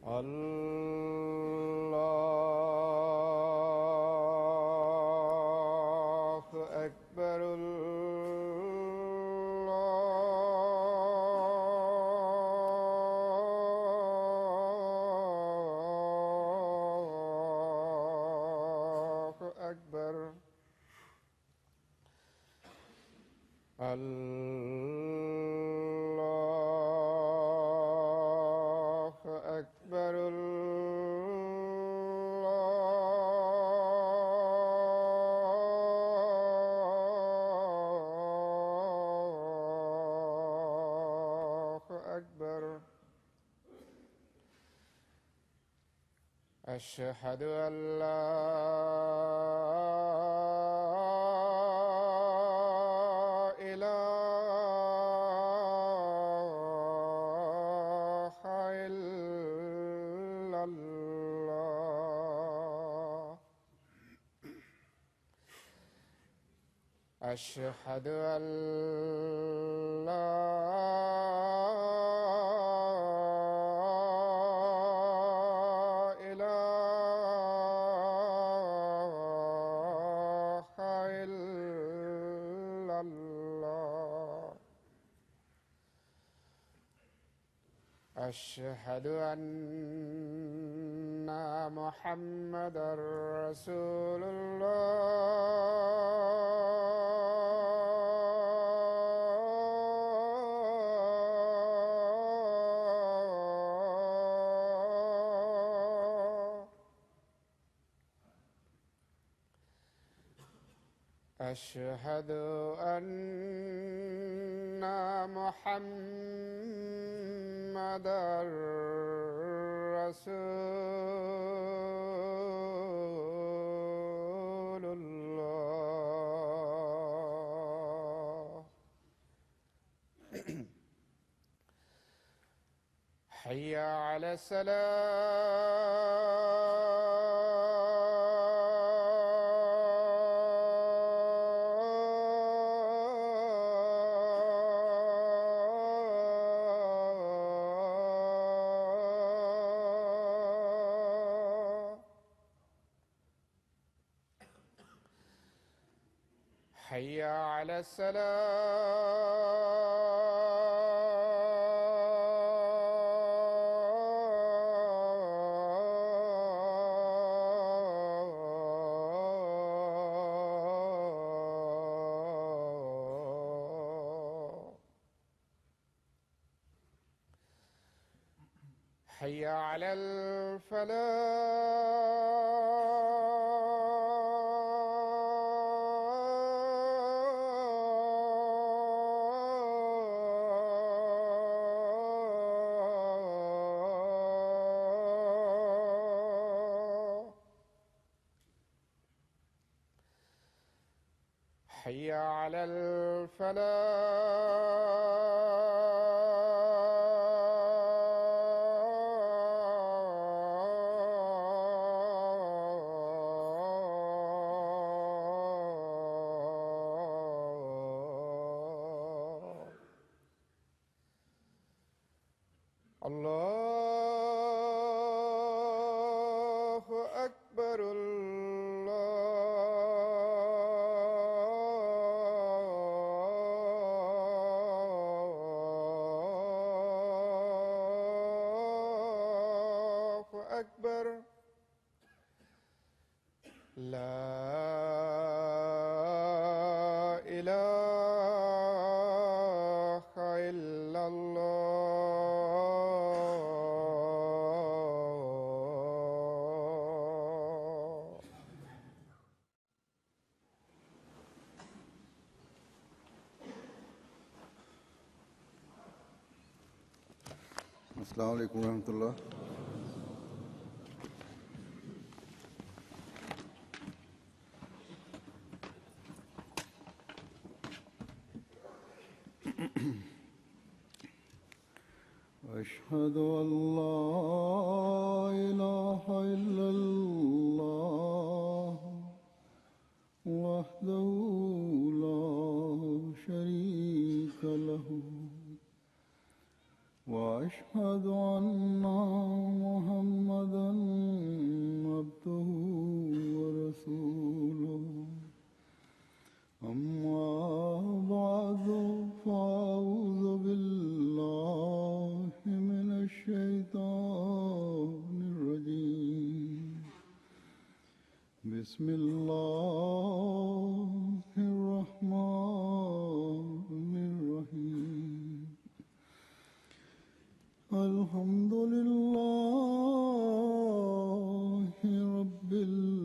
الله أكبر. الله أكبر. الله أكبر. الله أكبر. أشهد أن لا إله إلا الله. أشهد أن لا إله إلا الله. أشهد أن محمدًا رسول الله. أشهد أن محمدًا رسول الله. حي على الصلاة. حي على الصلاة. حي على الفلاح. حي على الفلاح. الله أكبر. الله أكبر. لا إله إلا الله. السلام عليكم ورحمة الله. أشهد أن لا إله إلا الله وحده لا شريك له وأشهد أن محمدًا بسم الله الرحمن الرحيم الحمد لله رب العالمين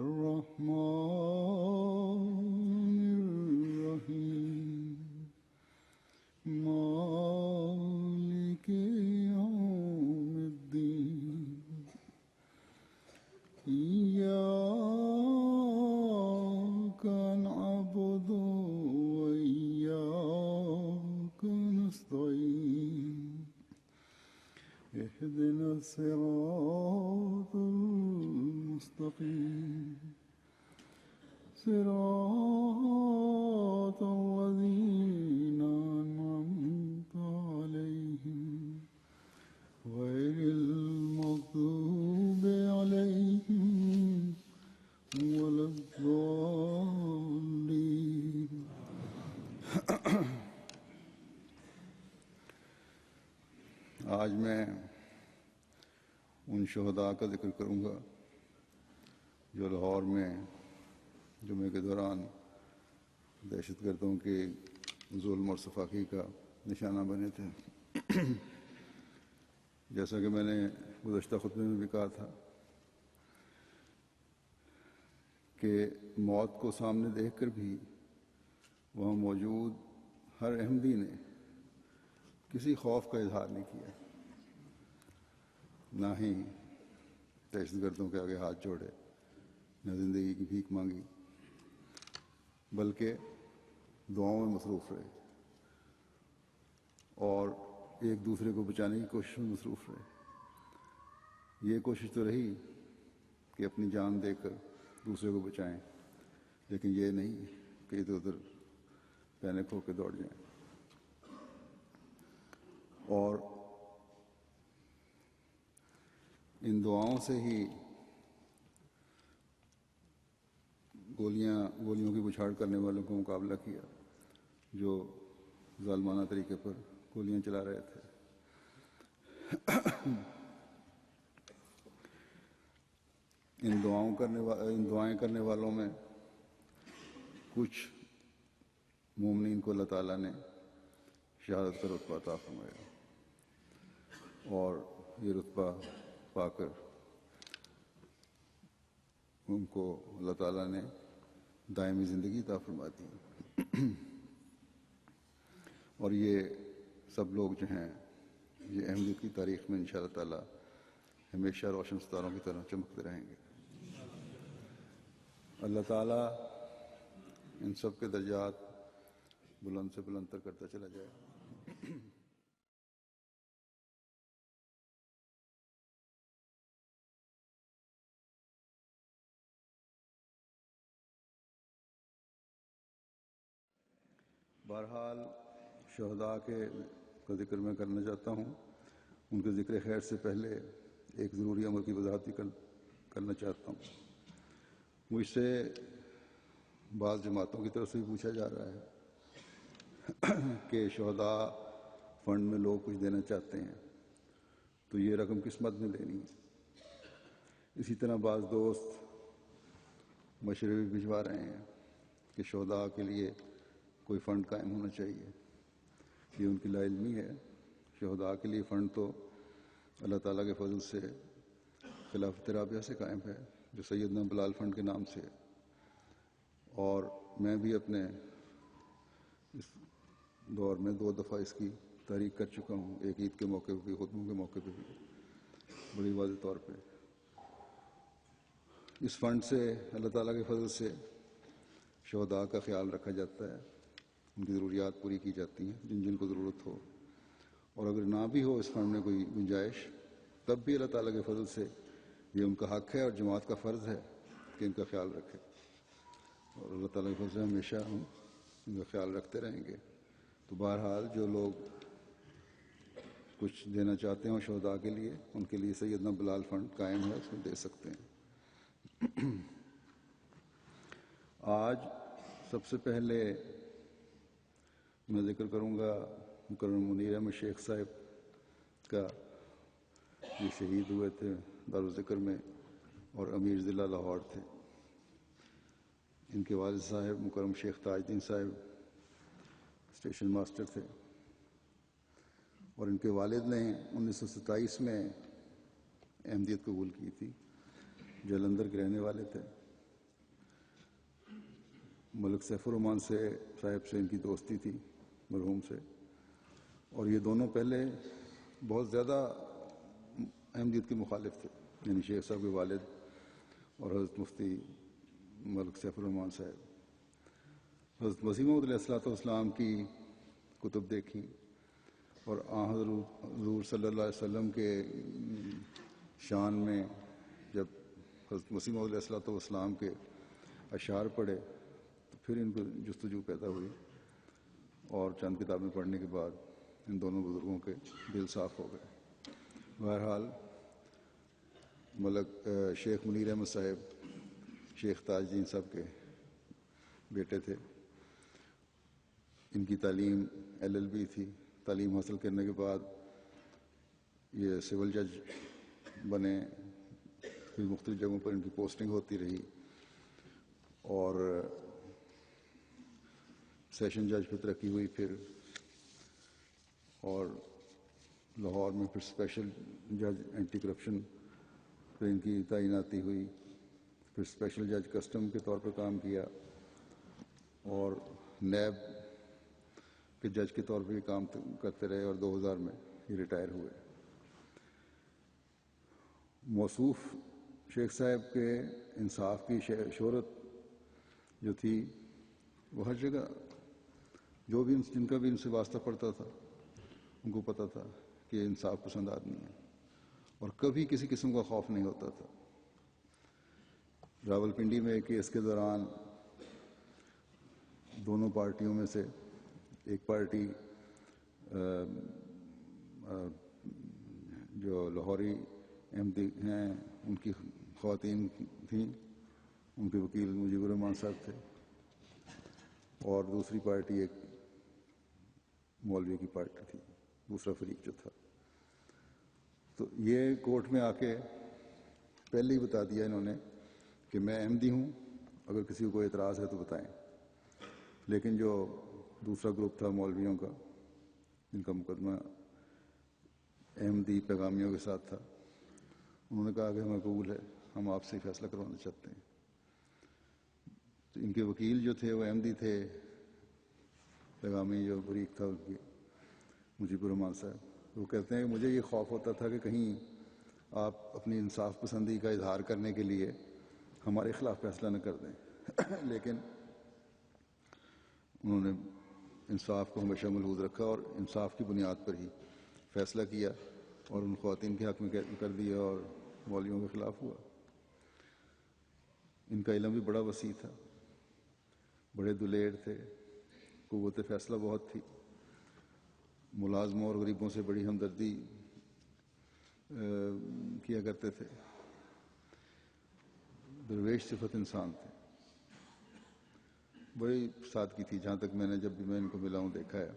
الرحمن الرحيم مالك يوم الدين إياك نعبد وإياك نستعين اهدنا الصراط المستقيم صراط الذين أنعمت عليهم غير المغضوب عليهم ولا الضالين آج میں ان شہداء کا ذکر کروں گا جو لاہور میں جمعے کے دوران دہشت گردوں کے ظلم اور سفاکی کا نشانہ بنے تھے۔ جیسا کہ میں نے گزشتہ خطبے میں بھی کہا تھا کہ موت کو سامنے دیکھ کر بھی وہاں موجود ہر احمدی نے کسی خوف کا اظہار نہیں کیا، نہ ہی دہشت گردوں کے آگے ہاتھ جوڑے، نہ زندگی کی بھیک مانگی، بلکہ دعاؤں میں مصروف رہے اور ایک دوسرے کو بچانے کی کوشش میں مصروف رہے۔ یہ کوشش تو رہی کہ اپنی جان دے کر دوسرے کو بچائیں، لیکن یہ نہیں کہ ادھر ادھر پینک ہو کے دوڑ جائیں۔ اور ان دعاؤں سے ہی گولیوں کی بچھاڑ کرنے والوں کو مقابلہ کیا جو ظالمانہ طریقے پر گولیاں چلا رہے تھے۔ ان دعائیں کرنے والوں میں کچھ مومنین کو اللہ تعالیٰ نے شہادت کا رتبہ عطا فرمایا، اور یہ رتبہ پا کر ان کو اللہ تعالیٰ نے دائمی زندگی عطا فرما دی، اور یہ سب لوگ جو ہیں یہ احمدیت کی تاریخ میں انشاءاللہ تعالیٰ ہمیشہ روشن ستاروں کی طرح چمکتے رہیں گے۔ اللہ تعالیٰ ان سب کے درجات بلند سے بلند تر کرتا چلا جائے۔ بہرحال شہداء کا ذکر میں کرنا چاہتا ہوں۔ ان کے ذکر خیر سے پہلے ایک ضروری امر کی وضاحت بھی کرنا چاہتا ہوں۔ مجھ سے بعض جماعتوں کی طرف سے بھی پوچھا جا رہا ہے کہ شہداء فنڈ میں لوگ کچھ دینا چاہتے ہیں تو یہ رقم کس مد میں دینی ہے۔ اسی طرح بعض دوست مشورے بھی بھجوا رہے ہیں کہ شہداء کے لیے کوئی فنڈ قائم ہونا چاہیے۔ یہ ان کی لا علمی ہے۔ شہداء کے لیے فنڈ تو اللہ تعالیٰ کے فضل سے خلافت رابعہ سے قائم ہے، جو سیدنا بلال فنڈ کے نام سے ہے، اور میں بھی اپنے اس دور میں 2 دفعہ اس کی تحریک کر چکا ہوں، ایک عید کے موقع پہ بھی، خطبوں کے موقع پہ بھی، بڑی واضح طور پہ۔ اس فنڈ سے اللہ تعالیٰ کے فضل سے شہداء کا خیال رکھا جاتا ہے، ان کی ضروریات پوری کی جاتی ہیں جن جن کو ضرورت ہو، اور اگر نہ بھی ہو اس فنڈ میں کوئی گنجائش تب بھی اللہ تعالیٰ کے فضل سے یہ ان کا حق ہے اور جماعت کا فرض ہے کہ ان کا خیال رکھے، اور اللہ تعالیٰ کے فضل سے ہمیشہ ہم ان کا خیال رکھتے رہیں گے۔ تو بہرحال جو لوگ کچھ دینا چاہتے ہیں شہداء کے لیے، ان کے لیے سیدنا بلال فنڈ قائم ہے، اس میں دے سکتے ہیں۔ آج سب سے پہلے میں ذکر کروں گا مکرم منیر احمد شیخ صاحب کا، یہ شہید ہوئے تھے دارالذکر میں اور امیر ضلع لاہور تھے۔ ان کے والد صاحب مکرم شیخ تاج الدین صاحب اسٹیشن ماسٹر تھے، اور ان کے والد نے 1927 میں احمدیت قبول کی تھی، جلندھر کے رہنے والے تھے۔ ملک سیف الرحمان صاحب سے ان کی دوستی تھی، مرحوم سے، اور یہ دونوں پہلے بہت زیادہ احمدیت کے مخالف تھے، یعنی شیخ صاحب کے والد اور حضرت مفتی ملک سیف الرحمان صاحب۔ حضرت مسیح موعود علیہ الصلوۃ والسلام کی کتب دیکھی اور حضور صلی اللہ علیہ وسلم کے شان میں جب حضرت مسیح موعود علیہ الصلوۃ والسلام کے اشعار پڑھے تو پھر ان کو جستجو پیدا ہوئی، اور چند کتابیں پڑھنے کے بعد ان دونوں بزرگوں کے دل صاف ہو گئے۔ بہرحال شیخ منیر احمد صاحب شیخ تاج الدین صاحب کے بیٹے تھے۔ ان کی تعلیم LLB تھی۔ تعلیم حاصل کرنے کے بعد یہ سول جج بنے، پھر مختلف جگہوں پر ان کی پوسٹنگ ہوتی رہی، اور سیشن جج پہ ترقی ہوئی پھر، اور لاہور میں پھر اسپیشل جج اینٹی کرپشن پہ ان کی تعیناتی ہوئی، پھر اسپیشل جج کسٹم کے طور پر کام کیا، اور نیب کے جج کے طور پر بھی کام کرتے رہے، اور 2000 میں یہ ریٹائر ہوئے۔ موصوف شیخ صاحب کے انصاف کی شہرت جو تھی وہ ہر جگہ، جو بھی جن کا بھی ان سے واسطہ پڑتا تھا ان کو پتہ تھا کہ یہ انصاف پسند آدمی ہے، اور کبھی کسی قسم کا خوف نہیں ہوتا تھا۔ راولپنڈی میں کیس کے دوران دونوں پارٹیوں میں سے ایک پارٹی جو لاہوری احمدی ہیں ان کی خواتین تھیں، ان کے وکیل مجیب الرحمان صاحب تھے، اور دوسری پارٹی ایک مولوی کی پارٹی تھی، دوسرا فریق جو تھا۔ تو یہ کورٹ میں آ کے پہلے ہی بتا دیا انہوں نے کہ میں احمدی ہوں، اگر کسی کو کوئی اعتراض ہے تو بتائیں۔ لیکن جو دوسرا گروپ تھا مولویوں کا، جن کا مقدمہ احمدی پیغامیوں کے ساتھ تھا، انہوں نے کہا کہ ہمیں قبول ہے، ہم آپ سے ہی فیصلہ کروانا چاہتے ہیں۔ تو ان کے وکیل جو تھے وہ احمدی تھے، پیغامی جو فریق تھا ان کی مجیب الرحمان صاحب، وہ کہتے ہیں کہ مجھے یہ خوف ہوتا تھا کہ کہیں آپ اپنی انصاف پسندی کا اظہار کرنے کے لیے ہمارے خلاف فیصلہ نہ کر دیں۔ لیکن انہوں نے انصاف کو ہمیشہ ملحوظ رکھا اور انصاف کی بنیاد پر ہی فیصلہ کیا، اور ان خواتین کے حق میں کر دیا اور مولویوں کے خلاف ہوا۔ ان کا علم بھی بڑا وسیع تھا، بڑے دلیر تھے، قوت فیصلہ بہت تھی، ملازموں اور غریبوں سے بڑی ہمدردی کیا کرتے تھے، درویش صفت انسان تھے، بڑی سادگی تھی۔ جہاں تک میں نے جب بھی میں ان کو ملا ہوں دیکھا ہے،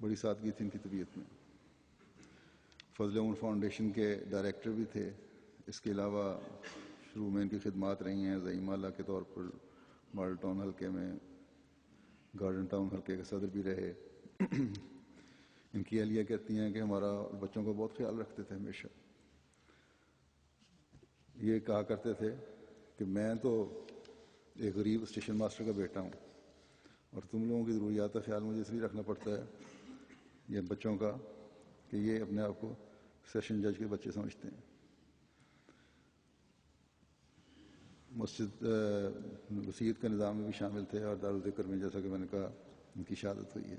بڑی سادگی تھی ان کی طبیعت میں۔ فضل عمر فاؤنڈیشن کے ڈائریکٹر بھی تھے۔ اس کے علاوہ شروع میں ان کی خدمات رہی ہیں، زعیم اعلیٰ کے طور پر ماڈل ٹاؤن حلقے میں، گارڈن ٹاؤن حلقے کے صدر بھی رہے۔ ان کی اہلیہ کہتی ہیں کہ ہمارا بچوں کا بہت خیال رکھتے تھے ہمیشہ۔ یہ کہا کرتے تھے کہ میں تو ایک غریب اسٹیشن ماسٹر کا بیٹا ہوں، اور تم لوگوں کی ضروریات کا خیال مجھے اس لیے رکھنا پڑتا ہے یہ بچوں کا کہ یہ اپنے آپ کو سیشن جج کے بچے سمجھتے ہیں۔ مسجد وسیعت کا نظام میں بھی شامل تھے، اور دارالذکر میں جیسا کہ میں نے کہا ان کی شہادت ہوئی ہے۔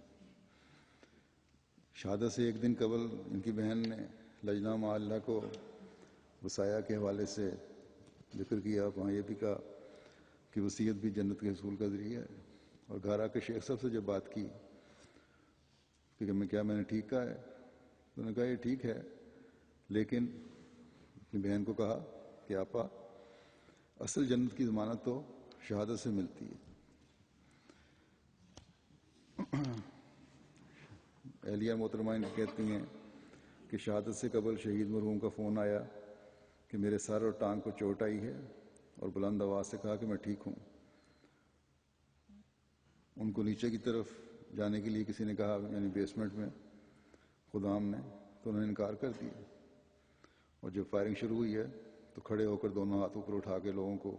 شہادت سے ایک دن قبل ان کی بہن نے لجنہ معلّہ کو وصایا کے حوالے سے ذکر کیا، وہاں یہ بھی کہا کہ وصیت بھی جنت کے حصول کا ذریعہ ہے۔ اور گھر آ کے شیخ صاحب سے جب بات کی کہ میں نے ٹھیک کہا ہے، تو انہوں نے کہا یہ ٹھیک ہے، لیکن اپنی بہن کو کہا کہ آپا اصل جنت کی ضمانت تو شہادت سے ملتی ہے۔ اہلیہ محترمہ کہتی ہیں کہ شہادت سے قبل شہید مرحوم کا فون آیا کہ میرے سر اور ٹانگ کو چوٹ آئی ہے، اور بلند آواز سے کہا کہ میں ٹھیک ہوں۔ ان کو نیچے کی طرف جانے کے لیے کسی نے کہا، یعنی بیسمنٹ میں خدام نے، تو انہوں نے انکار کر دیا، اور جب فائرنگ شروع ہوئی ہے تو کھڑے ہو کر دونوں ہاتھ اوپر اٹھا کے لوگوں کو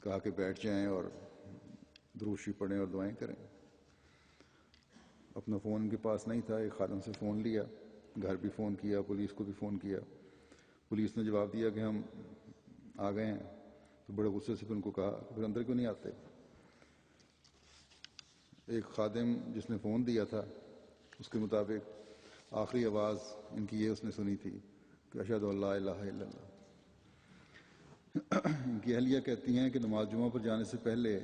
کہا کہ بیٹھ جائیں اور درود شریف پڑھیں اور دعائیں کریں۔ اپنا فون ان کے پاس نہیں تھا، ایک خادم سے فون لیا، گھر بھی فون کیا، پولیس کو بھی فون کیا۔ پولیس نے جواب دیا کہ ہم آ گئے ہیں، تو بڑے غصے سے پھر ان کو کہا کہ پھر اندر کیوں نہیں آتے؟ ایک خادم جس نے فون دیا تھا اس کے مطابق آخری آواز ان کی یہ اس نے سنی تھی کہ اشہد ان لا الہ الا اللہ۔ ان کی اہلیہ کہتی ہیں کہ نماز جمعہ پر جانے سے پہلے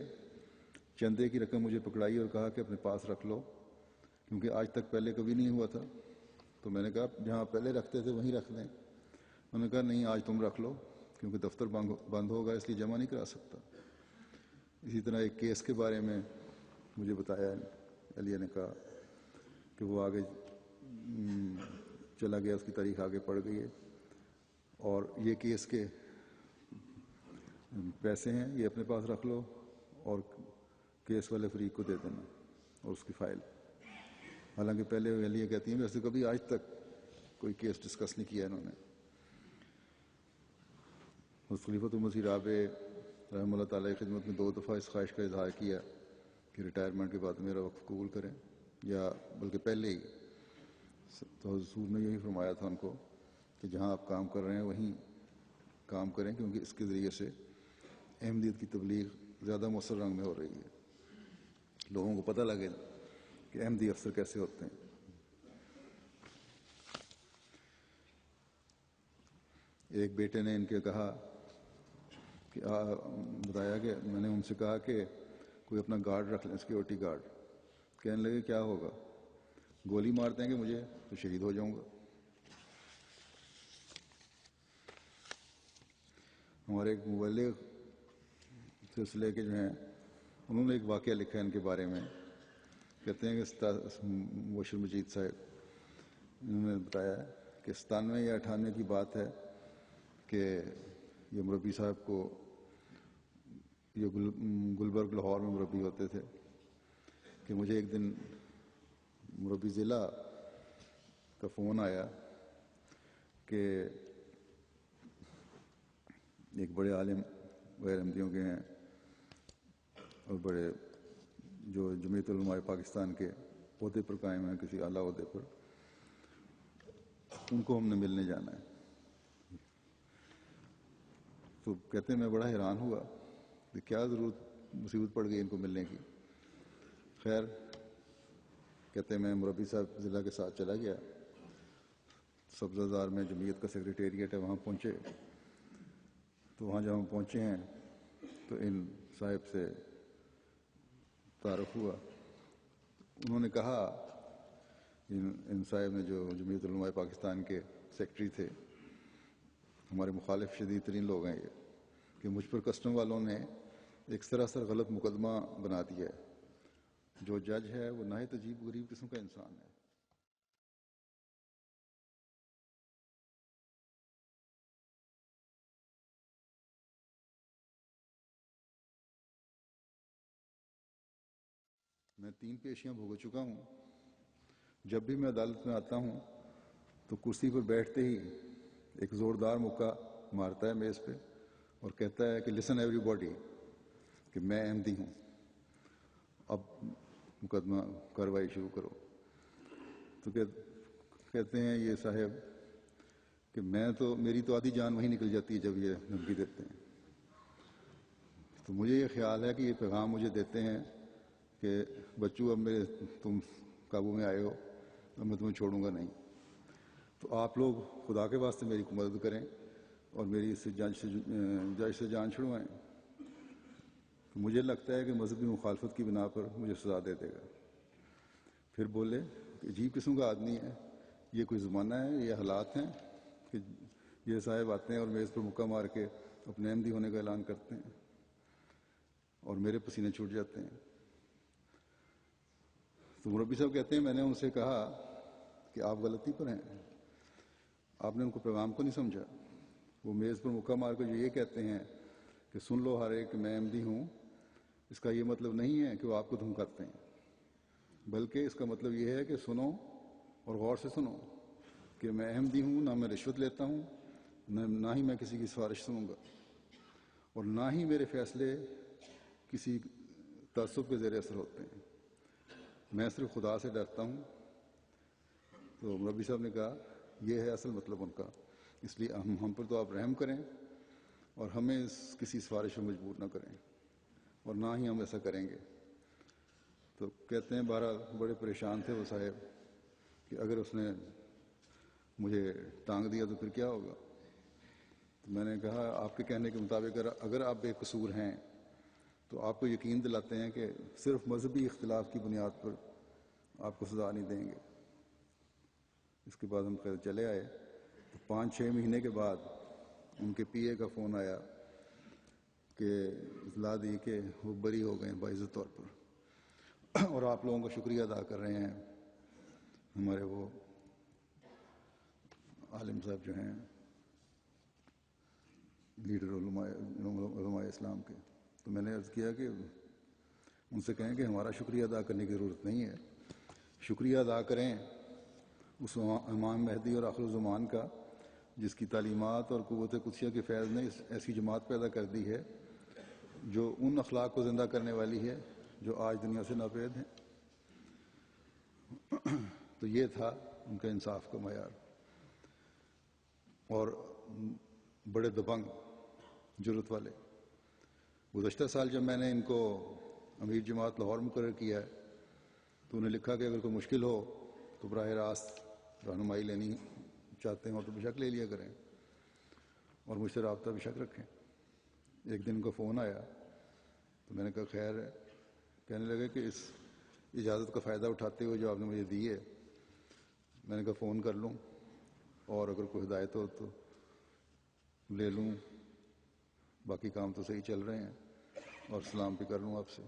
چندے کی رقم مجھے پکڑائی اور کہا کہ اپنے پاس رکھ لو، کیونکہ آج تک پہلے کبھی نہیں ہوا تھا۔ تو میں نے کہا جہاں پہلے رکھتے تھے وہیں رکھ دیں۔ انہوں نے کہا نہیں، آج تم رکھ لو، کیونکہ دفتر بند ہوگا اس لیے جمع نہیں کرا سکتا۔ اسی طرح ایک کیس کے بارے میں مجھے بتایا، اہلیہ نے کہا کہ وہ آگے چلا گیا، اس کی تاریخ آگے پڑ گئی ہے، اور یہ کیس کے پیسے ہیں یہ اپنے پاس رکھ لو اور کیس والے فریق کو دے دینا اور اس کی فائل۔ حالانکہ پہلے اہلیہ کہتی ہیں ویسے کبھی آج تک کوئی کیس ڈسکس نہیں کیا انہوں نے۔ خلیفۃ المسیح رابع رحمہ اللہ تعالیٰ کی خدمت میں 2 دفعہ اس خواہش کا اظہار کیا کہ ریٹائرمنٹ کے بعد میرا وقت قبول کریں، یا بلکہ پہلے ہی تو حضور نے یہی فرمایا تھا ان کو کہ جہاں آپ کام کر رہے ہیں وہیں کام کریں، کیونکہ اس کے ذریعے سے احمدیت کی تبلیغ زیادہ مؤثر رنگ میں ہو رہی ہے، لوگوں کو پتہ لگے کہ احمدی افسر کیسے ہوتے ہیں۔ ایک بیٹے نے ان کے کہا کہ بتایا کہ میں نے ان سے کہا کہ کوئی اپنا گارڈ رکھ لیں، سیکیورٹی گارڈ۔ کہنے لگے کیا ہوگا؟ گولی مار دیں گے مجھے تو شہید ہو جاؤں گا۔ ہمارے ایک مبلغ سلسلے کے جو ہیں انہوں نے ایک واقعہ لکھا ہے ان کے بارے میں، کہتے ہیں کہ مبشر مجید صاحب انہوں نے بتایا ہے کہ 97 یا 98 کی بات ہے کہ یہ مربی صاحب کو یہ گلبرگ لاہور میں مربی ہوتے تھے، کہ مجھے ایک دن مربی ضلع کا فون آیا کہ ایک بڑے عالم غیر احمدیوں کے ہیں اور بڑے جو جمعیت علماء پاکستان کے عہدے پر قائم ہیں، کسی اعلیٰ عہدے پر، ان کو ہم نے ملنے جانا ہے۔ تو کہتے ہیں میں بڑا حیران ہوا کہ کیا ضرورت مصیبت پڑ گئی ان کو ملنے کی۔ خیر کہتے ہیں میں مربی صاحب ضلع کے ساتھ چلا گیا، سبزہ زار میں جمعیت کا سیکریٹریٹ ہے، وہاں پہنچے۔ تو وہاں جب ہم پہنچے ہیں تو ان صاحب سے تعارف ہوا۔ انہوں نے کہا، ان صاحب نے جو جمعیت علماء پاکستان کے سیکرٹری تھے، ہمارے مخالف شدید ترین لوگ ہیں یہ، کہ مجھ پر کسٹم والوں نے ایک سراسر غلط مقدمہ بنا دیا ہے۔ جو جج ہے وہ نہایت عجیب غریب قسم کا انسان ہے۔ میں 3 پیشیاں بھگت چکا ہوں۔ جب بھی میں عدالت میں آتا ہوں تو کرسی پر بیٹھتے ہی ایک زوردار مکہ مارتا ہے میز پہ اور کہتا ہے کہ لسن ایوری باڈی، کہ میں احمدی ہوں، اب مقدمہ کارروائی شروع کرو۔ تو کہتے ہیں یہ صاحب کہ میری تو آدھی جان وہیں نکل جاتی ہے جب یہ دھمکی دیتے ہیں۔ تو مجھے یہ خیال ہے کہ یہ پیغام مجھے دیتے ہیں کہ بچو اب تم قابو میں آئے ہو، اب میں تمہیں چھوڑوں گا نہیں۔ تو آپ لوگ خدا کے واسطے میری مدد کریں اور میری اس جج سے جان چھڑوائیں۔ تو مجھے لگتا ہے کہ مذہبی مخالفت کی بنا پر مجھے سزا دے دے گا۔ پھر بولے کہ عجیب قسم کا آدمی ہے، یہ کوئی زمانہ ہے، یہ حالات ہیں کہ یہ صاحب آتے ہیں اور میز پر مکہ مار کے اپنے احمدی ہونے کا اعلان کرتے ہیں اور میرے پسینے چھوٹ جاتے ہیں۔ تو مربی صاحب کہتے ہیں میں نے ان سے کہا کہ آپ غلطی پر ہیں، آپ نے ان کو پیغام کو نہیں سمجھا. وہ میز پر مکہ مار کر جو یہ کہتے ہیں کہ سن لو ہر ایک میں احمدی ہوں، اس کا یہ مطلب نہیں ہے کہ وہ آپ کو دھمکاتے ہیں، بلکہ اس کا مطلب یہ ہے کہ سنو اور غور سے سنو کہ میں احمدی ہوں، نہ میں رشوت لیتا ہوں، نہ ہی میں کسی کی سفارش سنوں گا، اور نہ ہی میرے فیصلے کسی تعصب کے زیر اثر ہوتے ہیں. میں صرف خدا سے ڈرتا ہوں. تو مربی صاحب نے کہا یہ ہے اصل مطلب ان کا، اس لیے ہم پر تو آپ رحم کریں اور ہمیں کسی سفارش میں مجبور نہ کریں، اور نہ ہی ہم ایسا کریں گے. تو کہتے ہیں بہرحال بڑے پریشان تھے وہ صاحب کہ اگر اس نے مجھے ٹانگ دیا تو پھر کیا ہوگا. تو میں نے کہا آپ کے کہنے کے مطابق اگر آپ بے قصور ہیں تو آپ کو یقین دلاتے ہیں کہ صرف مذہبی اختلاف کی بنیاد پر آپ کو سزا نہیں دیں گے. اس کے بعد ہم خیر چلے آئے. تو 5-6 مہینے کے بعد ان کے پی اے کا فون آیا کہ اطلاع دی کہ وہ بری ہو گئے باعزت طور پر، اور آپ لوگوں کا شکریہ ادا کر رہے ہیں، ہمارے وہ عالم صاحب جو ہیں لیڈر علماء اسلام کے. تو میں نے عرض کیا کہ ان سے کہیں کہ ہمارا شکریہ ادا کرنے کی ضرورت نہیں ہے، شکریہ ادا کریں اس امام مہدی اور آخر الزمان کا جس کی تعلیمات اور قوت قدسیہ کے فیض نے ایسی جماعت پیدا کر دی ہے جو ان اخلاق کو زندہ کرنے والی ہے جو آج دنیا سے ناپید ہیں. تو یہ تھا ان کا انصاف کا معیار. اور بڑے دبنگ جرت والے. گزشتہ سال جب میں نے ان کو امیر جماعت لاہور مقرر کیا ہے تو انہیں لکھا کہ اگر کوئی مشکل ہو تو براہ راست رہنمائی لینی چاہتے ہوں تو بے شک لے لیا کریں اور مجھ سے رابطہ بے شک رکھیں. ایک دن ان کا فون آیا تو میں نے کہا خیر ہے. کہنے لگے کہ اس اجازت کا فائدہ اٹھاتے ہوئے جو آپ نے مجھے دی ہے، میں نے کہا فون کر لوں اور اگر کوئی ہدایت ہو تو لے لوں، باقی کام تو صحیح چل رہے ہیں، اور سلام بھی کر لوں آپ سے.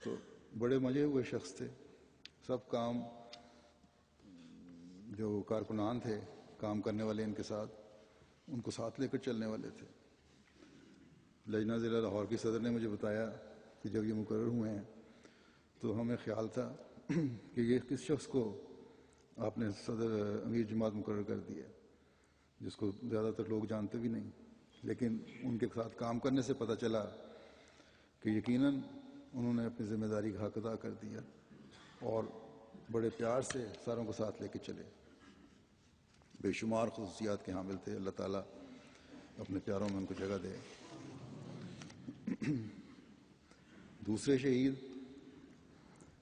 تو بڑے مزے ہوئے شخص تھے. سب کام جو کارکنان تھے کام کرنے والے ان کے ساتھ، ان کو ساتھ لے کر چلنے والے تھے. لجنہ ضلع لاہور کی صدر نے مجھے بتایا کہ جب یہ مقرر ہوئے ہیں تو ہمیں خیال تھا کہ یہ کس شخص کو آپ نے صدر امیر جماعت مقرر کر دیا جس کو زیادہ تر لوگ جانتے بھی نہیں، لیکن ان کے ساتھ کام کرنے سے پتہ چلا کہ یقیناً انہوں نے اپنی ذمہ داری کا حق ادا کر دیا اور بڑے پیار سے ساروں کو ساتھ لے کے چلے. بے شمار خصوصیات کے حامل تھے. اللہ تعالیٰ اپنے پیاروں میں ان کو جگہ دے. دوسرے شہید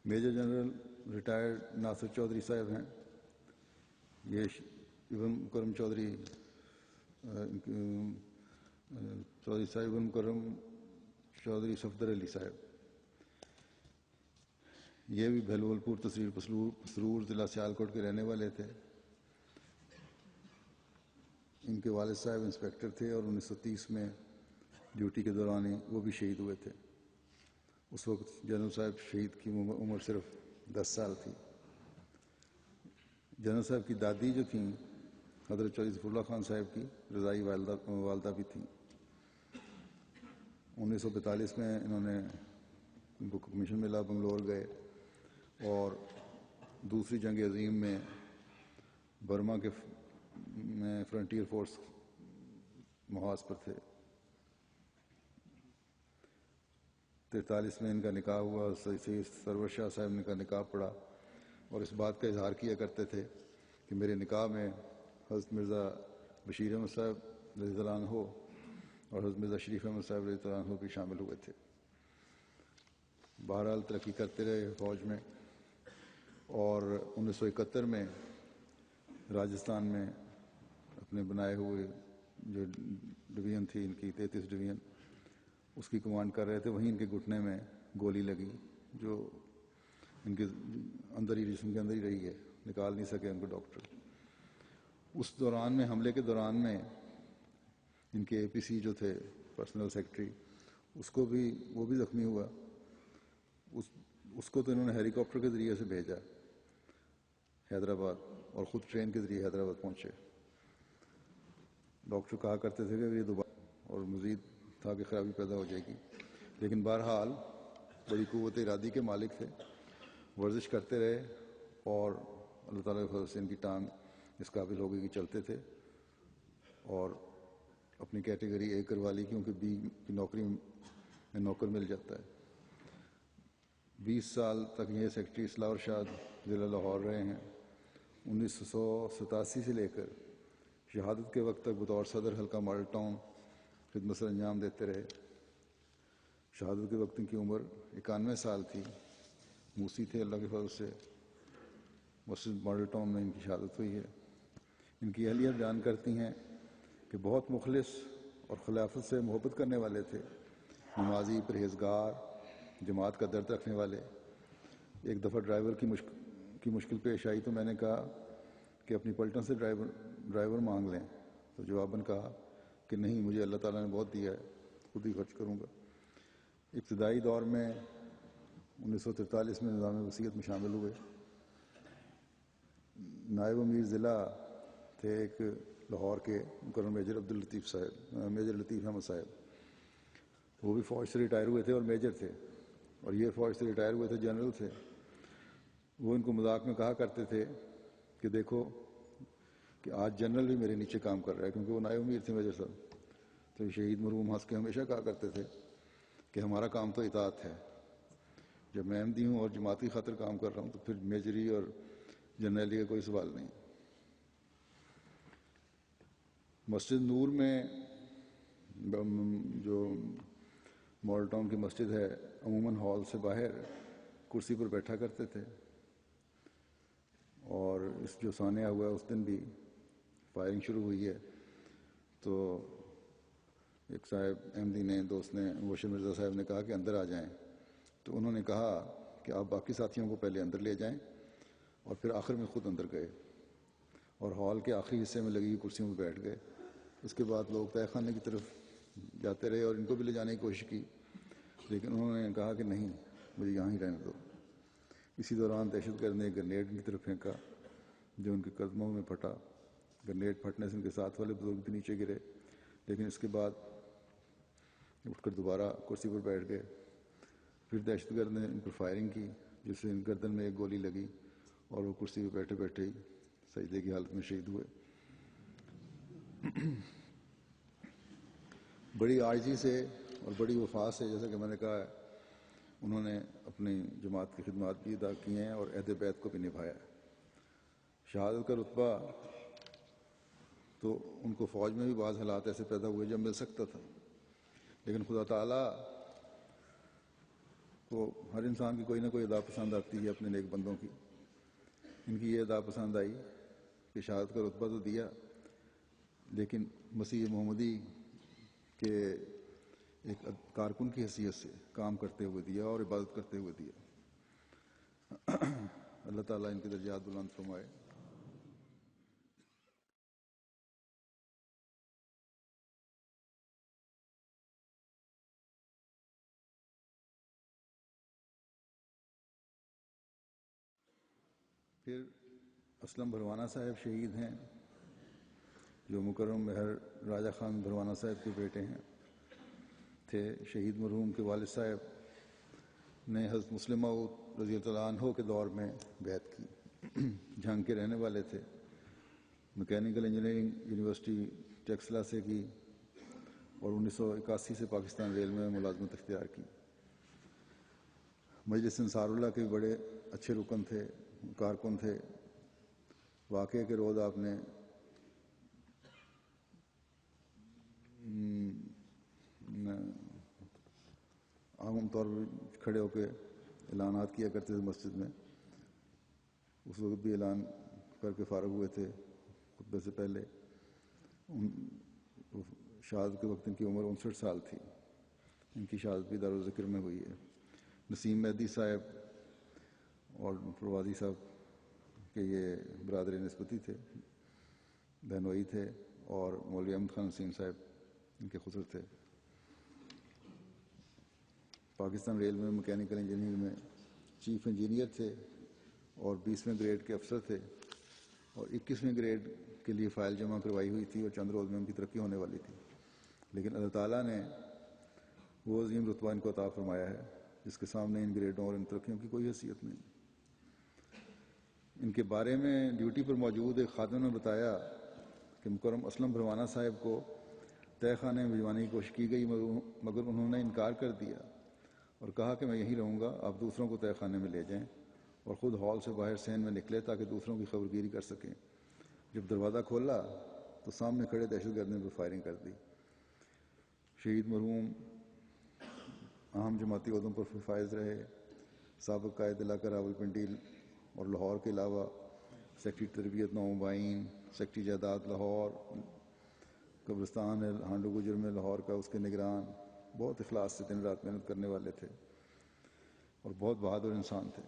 میجر جنرل ریٹائرڈ ناصر چودھری صاحب ہیں. یہ ابن مکرم چودھری صاحب ابن مکرم چودھری صفدر علی صاحب، یہ بھی بھلول پور تحصیل پسرور ضلع سیالکوٹ کے رہنے والے تھے. ان کے والد صاحب انسپیکٹر تھے اور 1930 میں ڈیوٹی کے دوران ہی وہ بھی شہید ہوئے تھے. اس وقت جنرل صاحب شہید کی عمر صرف 10 سال تھی. جنرل صاحب کی دادی جو تھیں حضرت چودھری ظفر اللہ خان صاحب کی رضائی والدہ بھی تھیں. 1942 میں انہوں نے ان کو کمیشن ملا، بنگلور گئے اور دوسری جنگ عظیم میں برما کے میں فرنٹیئر فورس محاذ پر تھے. 43 میں ان کا نکاح ہوا. سید سرور شاہ صاحب نے کا نکاح پڑھا اور اس بات کا اظہار کیا کرتے تھے کہ میرے نکاح میں حضرت مرزا بشیر احمد صاحب رضی اللہ عنہ اور حضرت مرزا شریف احمد صاحب رضی اللہ عنہ بھی شامل ہوئے تھے. بہرحال ترقی کرتے رہے فوج میں، اور 1971 میں راجستھان میں اپنے بنائے ہوئے جو ڈویژن تھی ان کی 33 ڈویژن، اس کی کمانڈ کر رہے تھے. وہیں ان کے گھٹنے میں گولی لگی جو ان کے اندر ہی جسم کے اندر ہی رہی ہے، نکال نہیں سکے ان کو ڈاکٹر. اس دوران میں حملے کے دوران میں ان کے اے پی سی جو تھے پرسنل سیکرٹری، اس کو بھی وہ بھی زخمی ہوا. اس کو تو انہوں نے ہیلی کاپٹر کے ذریعے سے بھیجا. حیدرآباد اور خود ٹرین کے ذریعے حیدرآباد پہنچے۔ ڈاکٹر کہا کرتے تھے کہ یہ دوبارہ اور مزید تھا کہ خرابی پیدا ہو جائے گی، لیکن بہرحال بڑی قوت ارادی کے مالک تھے، ورزش کرتے رہے اور اللہ تعالیٰ کے فضل سے ان کی ٹانگ اس قابل ہو گئی کہ چلتے تھے، اور اپنی کیٹیگری اے کروا لی کیونکہ بی کی نوکری میں نوکر مل جاتا ہے۔ 20 سال تک یہ سیکرٹری اصلاح و ارشاد ضلع لاہور رہے ہیں۔ 1987 سے لے کر شہادت کے وقت تک بطور صدر حلقہ ماڈل ٹاؤن خدمت سر انجام دیتے رہے۔ شہادت کے وقت ان کی عمر 91 سال تھی، موسی تھے اللہ کے فضل سے۔ مسجد ماڈل ٹاؤن میں ان کی شہادت ہوئی ہے۔ ان کی اہلیت بیان کرتی ہیں کہ بہت مخلص اور خلافت سے محبت کرنے والے تھے، نمازی، پرہیزگار، جماعت کا درد رکھنے والے۔ ایک دفعہ ڈرائیور کی مشکل پیش آئی تو میں نے کہا کہ اپنی پلٹن سے ڈرائیور مانگ لیں، تو جواباً کہا کہ نہیں، مجھے اللہ تعالیٰ نے بہت دیا ہے، خود ہی خرچ کروں گا۔ ابتدائی دور میں 1943 میں نظام وصیت میں شامل ہوئے۔ نائب امیر ضلع تھے ایک لاہور کے مکرم میجر میجر لطیف احمد صاحب، وہ بھی فوج سے ریٹائر ہوئے تھے اور میجر تھے، اور یہ فوج سے ریٹائر ہوئے تھے، جنرل تھے۔ وہ ان کو مذاق میں کہا کرتے تھے کہ دیکھو کہ آج جنرل بھی میرے نیچے کام کر رہا ہے، کیونکہ وہ نائب امیر تھے میجر صاحب۔ تو شہید مرحوم ہنس کے ہمیشہ کہا کرتے تھے کہ ہمارا کام تو اطاعت ہے، جب میں احمدی ہوں اور جماعتی خاطر کام کر رہا ہوں تو پھر میجری اور جنرلی کا کوئی سوال نہیں۔ مسجد نور میں جو ماڈل ٹاؤن کی مسجد ہے، عموماً ہال سے باہر کرسی پر بیٹھا کرتے تھے، اور اس جو سانحہ ہوا ہے اس دن بھی فائرنگ شروع ہوئی ہے، تو ایک صاحب احمدی نے، دوست نے، مبشر مرزا صاحب نے کہا کہ اندر آ جائیں، تو انہوں نے کہا کہ آپ باقی ساتھیوں کو پہلے اندر لے جائیں، اور پھر آخر میں خود اندر گئے اور ہال کے آخری حصے میں لگی کرسیوں پہ بیٹھ گئے۔ اس کے بعد لوگ تہہ خانے کی طرف جاتے رہے اور ان کو بھی لے جانے کی کوشش کی، لیکن انہوں نے کہا کہ نہیں، مجھے یہاں ہی رہنے دو۔ اسی دوران دہشت گرد نے ایک گرنیڈ ان کی طرف پھینکا جو ان کے قدموں میں پھٹا۔ گرنیڈ پھٹنے سے ان کے ساتھ والے بزرگ بھی نیچے گرے، لیکن اس کے بعد اٹھ کر دوبارہ کرسی پر بیٹھ گئے۔ پھر دہشت گرد نے ان پر فائرنگ کی، جس سے ان گردن میں ایک گولی لگی اور وہ کرسی پہ بیٹھے بیٹھے ہی سجدے کی حالت میں شہید ہوئے۔ بڑی عاجزی سے اور بڑی وفا سے، جیسا کہ میں نے کہا ہے، انہوں نے اپنی جماعت کی خدمات بھی ادا کی ہیں اور عہد بیعت کو بھی نبھایا ہے۔ شہادت کا رتبہ تو ان کو فوج میں بھی بعض حالات ایسے پیدا ہوئے جب مل سکتا تھا، لیکن خدا تعالیٰ کو ہر انسان کی کوئی نہ کوئی ادا پسند آتی ہے اپنے نیک بندوں کی۔ ان کی یہ ادا پسند آئی کہ شہادت کا رتبہ تو دیا، لیکن مسیح محمدی کے ایک کارکن کی حیثیت سے کام کرتے ہوئے دیا اور عبادت کرتے ہوئے دیا۔ اللہ تعالیٰ ان کے درجات بلند فرمائے۔ پھر اسلم بھروانہ صاحب شہید ہیں، جو مکرم مہر راجہ خان بھروانہ صاحب کے بیٹے ہیں تھے۔ شہید مرحوم کے والد صاحب نے حضرت مسلم موعود رضی اللہ عنہ کے دور میں بیعت کی۔ جھنگ کے رہنے والے تھے، میکینیکل انجینئرنگ یونیورسٹی ٹیکسلا سے کی اور 1981 سے پاکستان ریل میں ملازمت اختیار کی۔ مجلس انصار اللہ کے بڑے اچھے رکن تھے، کارکن تھے۔ واقعے کے روز آپ نے عام طور پر کھڑے ہو کے اعلانات کیا کرتے تھے مسجد میں، اس وقت بھی اعلان کر کے فارغ ہوئے تھے خطبے سے پہلے۔ شہادت کے وقت ان کی عمر 59 سال تھی۔ ان کی شہادت بھی دارالذکر میں ہوئی ہے۔ نسیم مہدی صاحب اور پروازی صاحب کہ یہ برادر نسبتی تھے، بہنوئی تھے، اور مولوی احمد خان نسیم صاحب ان کے خسر تھے۔ پاکستان ریل میں میکینیکل انجینئرنگ میں چیف انجینئر تھے اور 20ویں گریڈ کے افسر تھے اور 21ویں گریڈ کے لیے فائل جمع کروائی ہوئی تھی اور چند روز میں ان کی ترقی ہونے والی تھی، لیکن اللہ تعالیٰ نے وہ عظیم رتبہ ان کو عطا فرمایا ہے جس کے سامنے ان گریڈوں اور ان ترقیوں کی کوئی حیثیت نہیں۔ ان کے بارے میں ڈیوٹی پر موجود ایک خادم نے بتایا کہ مکرم اسلم بھروانا صاحب کو تہہ خانے میں بھجوانے کی کوشش کی گئی مگر انہوں نے انکار کر دیا اور کہا کہ میں یہیں رہوں گا، آپ دوسروں کو تہہ خانے میں لے جائیں، اور خود ہال سے باہر صحن میں نکلے تاکہ دوسروں کی خبر گیری کر سکیں۔ جب دروازہ کھولا تو سامنے کھڑے دہشت گردوں پر فائرنگ کر دی۔ شہید مرحوم اہم جماعتی عہدوں پر فائز رہے، سابق قائد علاقہ راولپنڈی اور لاہور کے علاوہ سیکٹری تربیت نومبائن، سیکٹری جائیداد لاہور، قبرستان ہے ہانڈو گجر میں لاہور کا، اس کے نگران، بہت اخلاص سے دن رات محنت کرنے والے تھے اور بہت بہادر انسان تھے۔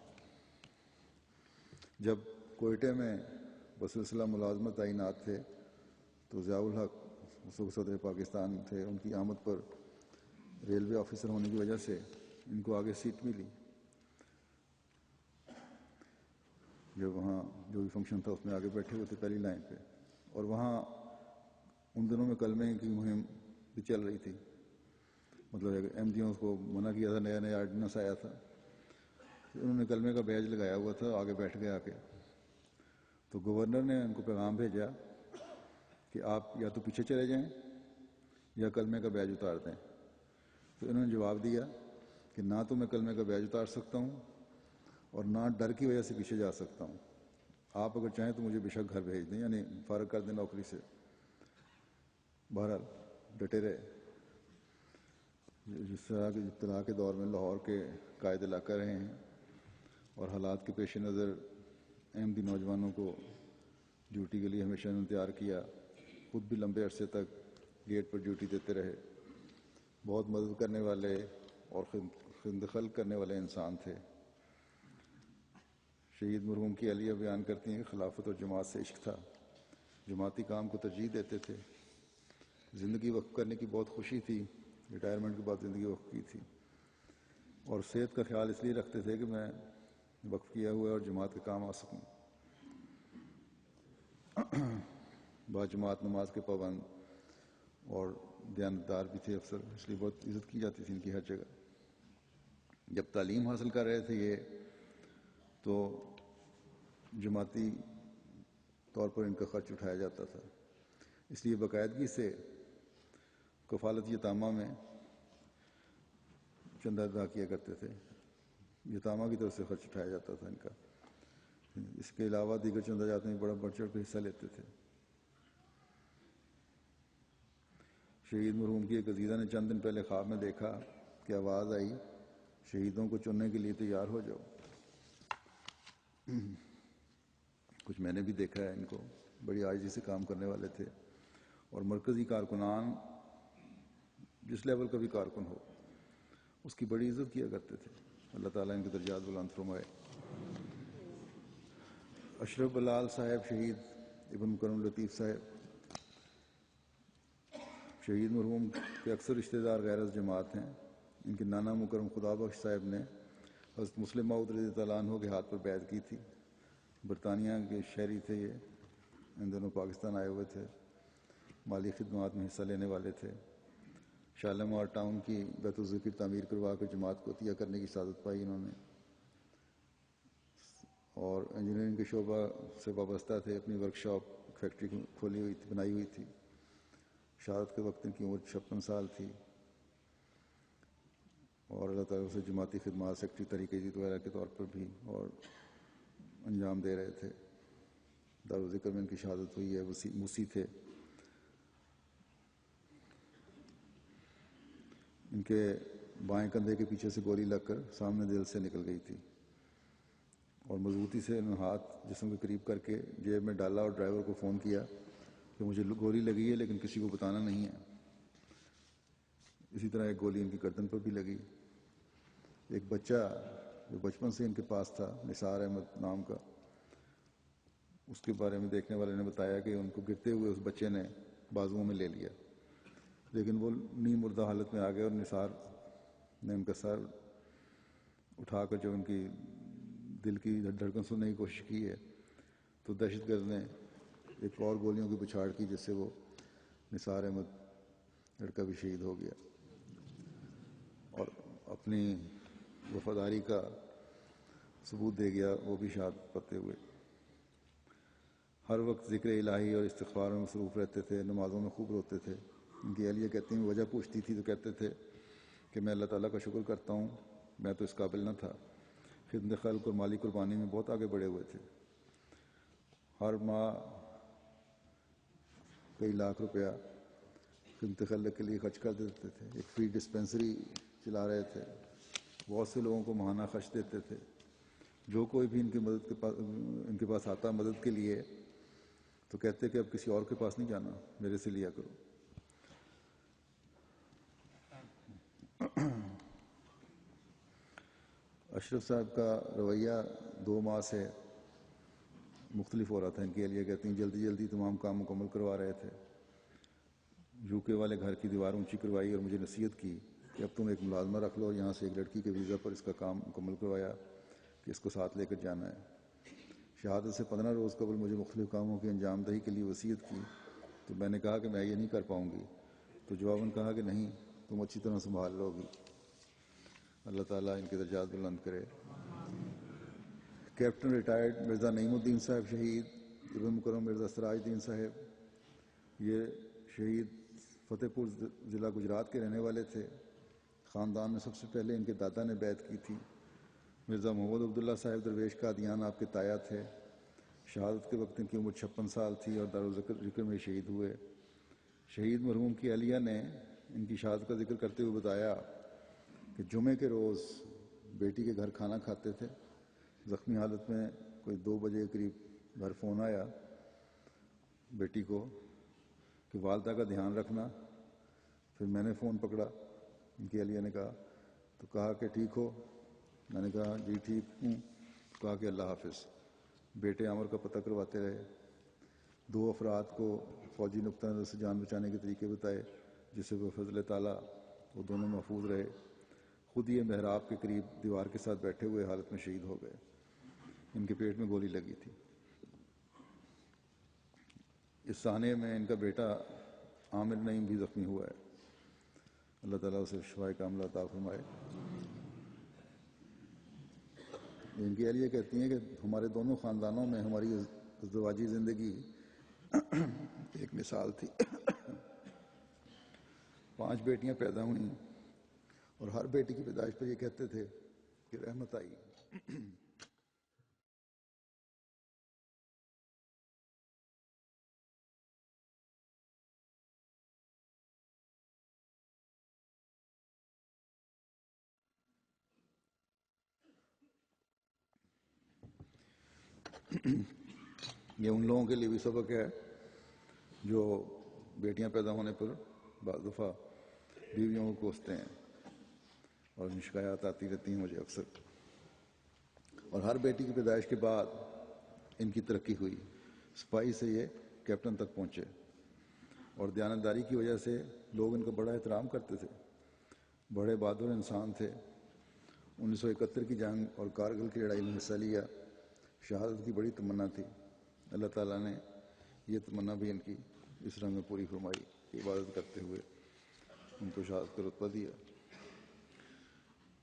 جب کوئٹے میں بسلسلہ ملازمت تعینات تھے تو ضیاء الحق اس وقت صدر پاکستان تھے، ان کی آمد پر ریلوے آفیسر ہونے کی وجہ سے ان کو آگے سیٹ ملی۔ جب وہاں جو بھی فنکشن تھا اس میں آگے بیٹھے ہوئے تھے پہلی لائن پہ، اور وہاں ان دنوں میں کلمے کی مہم بھی چل رہی تھی، مطلب ایم ڈی اوز کو منع کیا تھا، نیا نیا آرڈیننس آیا تھا، انہوں نے کلمے کا بیج لگایا ہوا تھا، آگے بیٹھ گئے آ کے، تو گورنر نے ان کو پیغام بھیجا کہ آپ یا تو پیچھے چلے جائیں یا کلمے کا بیج اتار دیں۔ تو انہوں نے جواب دیا کہ نہ تو میں کلمے کا بیج اتار سکتا ہوں اور نہ ڈر کی وجہ سے پیچھے جا سکتا ہوں، آپ اگر چاہیں تو مجھے بے شک گھر بھیج دیں، یعنی فارغ کر دیں نوکری سے۔ بہرحال ڈٹے رہے۔ جس طرح کے ابتدا کے دور میں لاہور کے قائد علاقہ رہے ہیں اور حالات کے پیش نظر اہم بھی نوجوانوں کو ڈیوٹی کے لیے ہمیشہ انہوں نے تیار کیا، خود بھی لمبے عرصے تک گیٹ پر ڈیوٹی دیتے رہے، بہت مدد کرنے والے اور خلق کرنے والے انسان تھے۔ شہید مرحوم کی اہلیہ بیان کرتی ہیں کہ خلافت اور جماعت سے عشق تھا، جماعتی کام کو ترجیح دیتے تھے، زندگی وقف کرنے کی بہت خوشی تھی، ریٹائرمنٹ کے بعد زندگی وقف کی تھی، اور صحت کا خیال اس لیے رکھتے تھے کہ میں وقف کیا ہوا ہے اور جماعت کے کام آ سکوں۔ با جماعت نماز کے پابند اور دیانتدار بھی تھے افسر، اس لیے بہت عزت کی جاتی تھی ان کی ہر جگہ۔ جب تعلیم حاصل کر رہے تھے یہ تو جماعتی طور پر ان کا خرچ اٹھایا جاتا تھا، اس لیے باقاعدگی سے کفالت یتامہ میں چندہ ادا کیا کرتے تھے، یتامہ کی طرف سے خرچ اٹھایا جاتا تھا ان کا۔ اس کے علاوہ دیگر چندہ جاتے میں بڑا بڑھ چڑھ کر حصہ لیتے تھے۔ شہید مرحوم کی ایک عزیزہ نے چند دن پہلے خواب میں دیکھا کہ آواز آئی شہیدوں کو چننے کے لیے تیار ہو جاؤ۔ کچھ میں نے بھی دیکھا ہے، ان کو بڑی عاجزی سے کام کرنے والے تھے، اور مرکزی کارکنان جس لیول کا بھی کارکن ہو اس کی بڑی عزت کیا کرتے تھے۔ اللہ تعالیٰ ان کے درجات بلند فرمائے۔ اشرف بلال صاحب شہید ابن مکرم لطیف صاحب، شہید مرحوم کے اکثر رشتہ دار غیر از جماعت ہیں۔ ان کے نانا مکرم خدا بخش صاحب نے حضرت مسلم موعود رضی اللہ عنہ کے ہاتھ پر بیعت کی تھی، برطانیہ کے شہری تھے یہ، ان دونوں پاکستان آئے ہوئے تھے، مالی خدمات میں حصہ لینے والے تھے۔ شالمار ٹاؤن کی بیت الذکر تعمیر کروا کر جماعت کو عطیہ کرنے کی سعادت پائی انہوں نے، اور انجینئرنگ کے شعبہ سے وابستہ تھے، اپنی ورکشاپ فیکٹری کھولی ہوئی تھی، بنائی ہوئی تھی۔ شہادت کے وقت ان کی عمر 56 سال تھی، اور اللہ تعالیٰ سے جماعتی خدمات سیکٹری تحریک جدید وغیرہ کے طور پر بھی اور انجام دے رہے تھے۔ دارالذکر میں ان کی شہادت ہوئی ہے۔ موسی تھے۔ ان کے بائیں کندھے کے پیچھے سے گولی لگ کر سامنے دل سے نکل گئی تھی، اور مضبوطی سے انہوں نے ہاتھ جسم کے قریب کر کے جیب میں ڈالا اور ڈرائیور کو فون کیا کہ مجھے گولی لگی ہے لیکن کسی کو بتانا نہیں ہے۔ اسی طرح ایک گولی ان کی گردن پر بھی لگی۔ ایک بچہ جو بچپن سے ان کے پاس تھا، نثار احمد نام کا، اس کے بارے میں دیکھنے والے نے بتایا کہ ان کو گرتے ہوئے اس بچے نے بازوؤں میں لے لیا، لیکن وہ نیم مردہ حالت میں آ گئے، اور نثار نے ان کا سر اٹھا کر جو ان کی دل کی دھڑکن سننے کی کوشش کی ہے تو دہشت گرد نے ایک اور گولیوں کی بچھاڑ کی جس سے وہ نثار احمد لڑکا بھی شہید ہو گیا اور اپنی وفاداری کا ثبوت دے گیا، وہ بھی شہادت پاتے ہوئے۔ ہر وقت ذکر الہی اور استغفار میں مصروف رہتے تھے، نمازوں میں خوب روتے تھے۔ ان کی اہلیہ کہتی ہیں وجہ پوچھتی تھی تو کہتے تھے کہ میں اللہ تعالیٰ کا شکر کرتا ہوں، میں تو اس قابل نہ تھا۔ خدمت خلق اور مالی قربانی میں بہت آگے بڑھے ہوئے تھے۔ ہر ماہ کئی لاکھ روپیہ خدمت خلق کے لیے خرچ کر دیتے تھے۔ ایک فری ڈسپینسری چلا رہے تھے، بہت سے لوگوں کو ماہانہ خرچ دیتے تھے۔ جو کوئی بھی ان کے پاس آتا مدد کے لیے تو کہتے کہ اب کسی اور کے پاس نہیں جانا، میرے سے لیا کرو۔ اشرف صاحب کا رویہ 2 ماہ سے مختلف ہو رہا تھا۔ ان کی اہلیہ کہتی ہیں جلدی جلدی تمام کام مکمل کروا رہے تھے۔ یو کے والے گھر کی دیوار اونچی کروائی اور مجھے نصیحت کی کہ اب تم ایک ملازمہ رکھ لو، اور یہاں سے ایک لڑکی کے ویزا پر اس کا کام مکمل کروایا کہ اس کو ساتھ لے کر جانا ہے۔ شہادت سے 15 روز قبل مجھے مختلف کاموں کی انجام دہی کے لیے وصیت کی تو میں نے کہا کہ میں یہ نہیں کر پاؤں گی، تو جواباً کہا کہ نہیں، تم اچھی طرح سنبھال لو گی۔ اللہ تعالیٰ ان کے درجات بلند کرے۔ کیپٹن ریٹائرڈ مرزا نعیم الدین صاحب شہید، ابن مکرم مرزا سراج الدین صاحب، یہ شہید فتح پور ضلع گجرات کے رہنے والے تھے۔ خاندان میں سب سے پہلے ان کے دادا نے بیعت کی تھی۔ مرزا محمد عبداللہ صاحب درویش قادیان آپ کے تایا تھے۔ شہادت کے وقت ان کی عمر 56 سال تھی اور دارالذکر میں شہید ہوئے۔ شہید مرحوم کی اہلیہ نے ان کی شہادت کا ذکر کرتے ہوئے بتایا کہ جمعے کے روز بیٹی کے گھر کھانا کھاتے تھے۔ زخمی حالت میں کوئی 2 بجے قریب گھر فون آیا بیٹی کو کہ والدہ کا دھیان رکھنا۔ پھر میں نے فون پکڑا، ان کی اہلیہ نے کہا، تو کہا کہ ٹھیک ہو؟ میں نے کہا جی ٹھیک ہوں۔ کہا کہ اللہ حافظ۔ بیٹے عامر کا پتہ کرواتے رہے۔ 2 افراد کو فوجی نقطہ نظر سے جان بچانے کے طریقے بتائے جس سے بفضل تعالیٰ وہ دونوں محفوظ رہے۔ خود یہ محراب کے قریب دیوار کے ساتھ بیٹھے ہوئے حالت میں شہید ہو گئے۔ ان کے پیٹ میں گولی لگی تھی۔ اس سانحے میں ان کا بیٹا عامر نعیم بھی زخمی ہوا ہے۔ اللہ تعالیٰ اسے شفائے کاملہ عطا فرمائے۔ ان کی اہلیہ کہتی ہیں کہ ہمارے دونوں خاندانوں میں ہماری ازدواجی زندگی ایک مثال تھی۔ 5 بیٹیاں پیدا ہوئیں اور ہر بیٹی کی پیدائش پر یہ کہتے تھے کہ رحمت آئی۔ یہ ان لوگوں کے لیے بھی سبق ہے جو بیٹیاں پیدا ہونے پر بعض دفعہ بیویوں کو کوستے ہیں، اور شکایات آتی رہتی ہیں مجھے اکثر۔ اور ہر بیٹی کی پیدائش کے بعد ان کی ترقی ہوئی، سپاہی سے یہ کیپٹن تک پہنچے، اور دیانتداری کی وجہ سے لوگ ان کا بڑا احترام کرتے تھے۔ بڑے بہادر انسان تھے۔ 1971 کی جنگ اور کارگل کی لڑائی میں حصہ لیا۔ شہادت کی بڑی تمنا تھی۔ اللہ تعالیٰ نے یہ تمنا بھی ان کی اس رنگ میں پوری فرمائی کہ عبادت کرتے ہوئے ان کو شہادت کا رتبہ دیا۔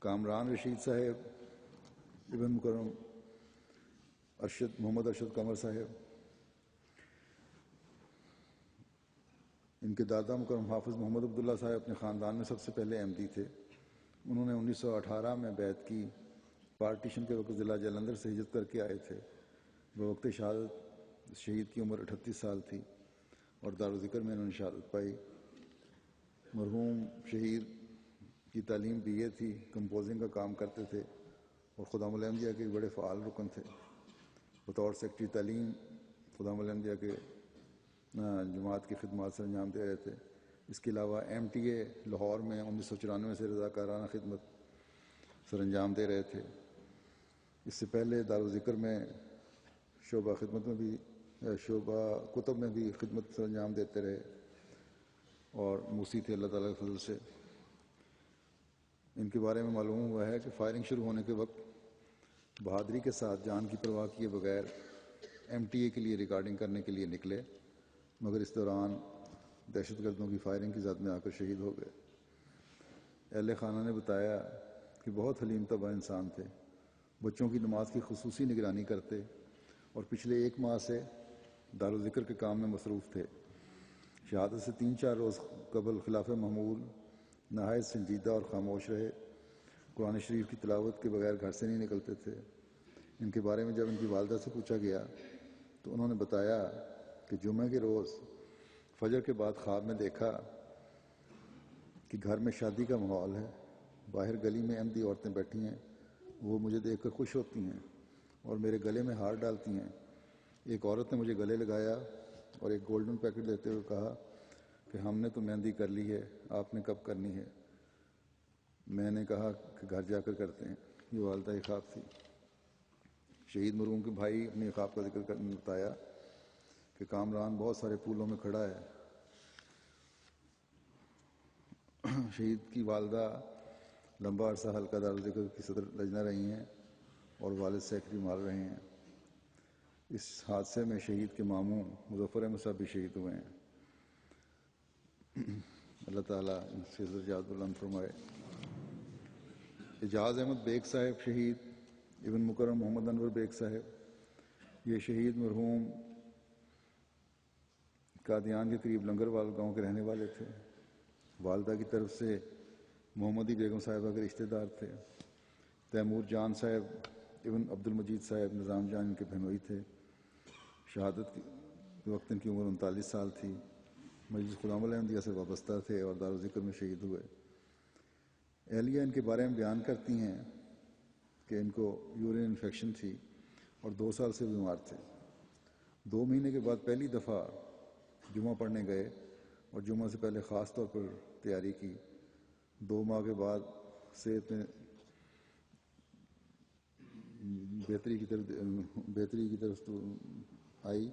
کامران رشید صاحب، ابن مکرم محمد ارشد قمر صاحب، ان کے دادا مکرم حافظ محمد عبداللہ صاحب اپنے خاندان میں سب سے پہلے احمدی تھے۔ انہوں نے 1918 میں بیعت کی۔ پارٹیشن کے وقت ضلع جلندھر سے ہجرت کر کے آئے تھے۔ بوقت شہادت شہید کی عمر 38 سال تھی اور دارالذکر میں انہوں نے شہادت پائی۔ مرحوم شہید کی تعلیم BA تھی، کمپوزنگ کا کام کرتے تھے اور خدام الانبیاء کے بڑے فعال رکن تھے۔ بطور سیکرٹری تعلیم خدام الانبیاء کے جماعت کی خدمات سر انجام دے رہے تھے۔ اس کے علاوہ MTA لاہور میں 1994 سے رضاکارانہ خدمت سر انجام دے رہے تھے۔ اس سے پہلے دارالذکر میں شعبہ کتب میں بھی خدمت سر انجام دیتے رہے اور موسی تھے اللہ تعالیٰ کے فضل سے۔ ان کے بارے میں معلوم ہوا ہے کہ فائرنگ شروع ہونے کے وقت بہادری کے ساتھ جان کی پرواہ کیے بغیر MTA کے لیے ریکارڈنگ کرنے کے لیے نکلے، مگر اس دوران دہشت گردوں کی فائرنگ کی زد میں آ کر شہید ہو گئے۔ اہل خانہ نے بتایا کہ بہت حلیم طبع انسان تھے، بچوں کی نماز کی خصوصی نگرانی کرتے اور پچھلے 1 ماہ سے دارالذکر کے کام میں مصروف تھے۔ شہادت سے 3-4 روز قبل خلاف معمول نہایت سنجیدہ اور خاموش رہے، قرآن شریف کی تلاوت کے بغیر گھر سے نہیں نکلتے تھے۔ ان کے بارے میں جب ان کی والدہ سے پوچھا گیا تو انہوں نے بتایا کہ جمعہ کے روز فجر کے بعد خواب میں دیکھا کہ گھر میں شادی کا ماحول ہے، باہر گلی میں احمدی عورتیں بیٹھی ہیں، وہ مجھے دیکھ کر خوش ہوتی ہیں اور میرے گلے میں ہار ڈالتی ہیں۔ ایک عورت نے مجھے گلے لگایا اور ایک گولڈن پیکٹ دیتے ہوئے کہا کہ ہم نے تو مہندی کر لی ہے، آپ نے کب کرنی ہے؟ میں نے کہا کہ گھر جا کر کرتے ہیں۔ یہ والدہ خواب تھی۔ شہید مرحوم کے بھائی اپنے خواب کا ذکر کرنے نے بتایا کہ کامران بہت سارے پھولوں میں کھڑا ہے۔ شہید کی والدہ لمبا عرصہ حلقہ دارالذکر کی صدر لجنہ رہی ہیں اور والد سیکرٹری مال رہے ہیں۔ اس حادثے میں شہید کے ماموں مظفر احمد صاحب بھی شہید ہوئے ہیں۔ اللہ تعالیٰ ان سے درجات بلند فرمائے۔ اعجاز احمد بیگ صاحب شہید، ابن مکرم محمد انور بیگ صاحب، یہ شہید مرحوم قادیان کے قریب لنگروال گاؤں کے رہنے والے تھے۔ والدہ کی طرف سے محمدی بیگم صاحبہ کے رشتہ دار تھے۔ تیمور جان صاحب ابن عبد المجید صاحب نظام جان ان کے بہنوئی تھے۔ شہادت کے وقت ان کی عمر 39 سال تھی۔ مجلس خدام الاحمدیہ سے وابستہ تھے اور دارالذکر میں شہید ہوئے۔ اہلیہ ان کے بارے میں بیان کرتی ہیں کہ ان کو یورین انفیکشن تھی اور 2 سال سے بیمار تھے۔ 2 مہینے کے بعد پہلی دفعہ جمعہ پڑھنے گئے اور جمعہ سے پہلے خاص طور پر تیاری کی۔ 2 ماہ کے بعد صحت میں بہتری کی طرف تو آئی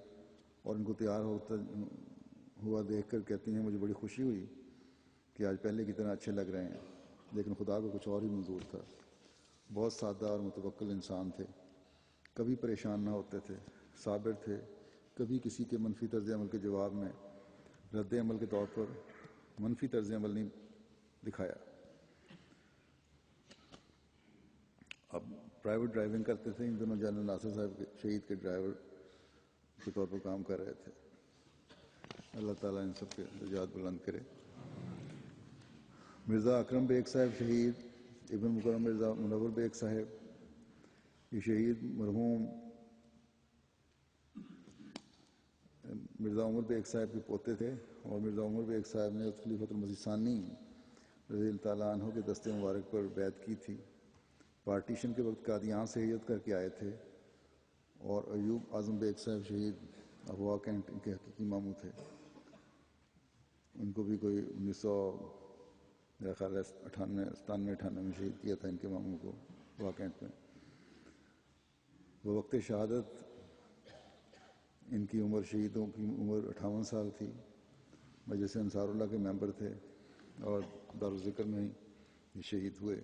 اور ان کو تیار ہوتا ہوا دیکھ کر کہتی ہیں مجھے بڑی خوشی ہوئی کہ آج پہلے کی طرح اچھے لگ رہے ہیں، لیکن خدا کو کچھ اور ہی منظور تھا۔ بہت سادہ اور متوکل انسان تھے، کبھی پریشان نہ ہوتے تھے، صابر تھے، کبھی کسی کے منفی طرز عمل کے جواب میں رد عمل کے طور پر منفی طرز عمل نہیں دکھایا۔ اب پرائیویٹ ڈرائیونگ کرتے تھے، ان دنوں جنرل ناصر صاحب کے شہید کے ڈرائیور کے طور پر کام کر رہے تھے۔ اللہ تعالیٰ ان سب کے درجات بلند کرے۔ مرزا اکرم بیگ صاحب شہید، ابن مکرم مرزا منور بیگ صاحب، یہ شہید مرحوم مرزا عمر بیگ صاحب کے پوتے تھے اور مرزا عمر بیگ صاحب نے خلیفۃ المسیح ثانی رضی اللہ تعالیٰ عنہ کے دستے مبارک پر بیعت کی تھی۔ پارٹیشن کے وقت قادیان سے ہجرت کر کے آئے تھے اور ایوب اعظم بیگ صاحب شہید افوا کینٹ ان کے حقیقی ماموں تھے۔ ان کو بھی کوئی 1997-98 میں شہید کیا تھا ان کے ماموں کو افوا کینٹ میں۔ وقت شہادت ان کی عمر، شہیدوں کی عمر 58 سال تھی۔ مجلس انصار اللہ کے ممبر تھے اور دارالذکر میں ہی یہ شہید ہوئے۔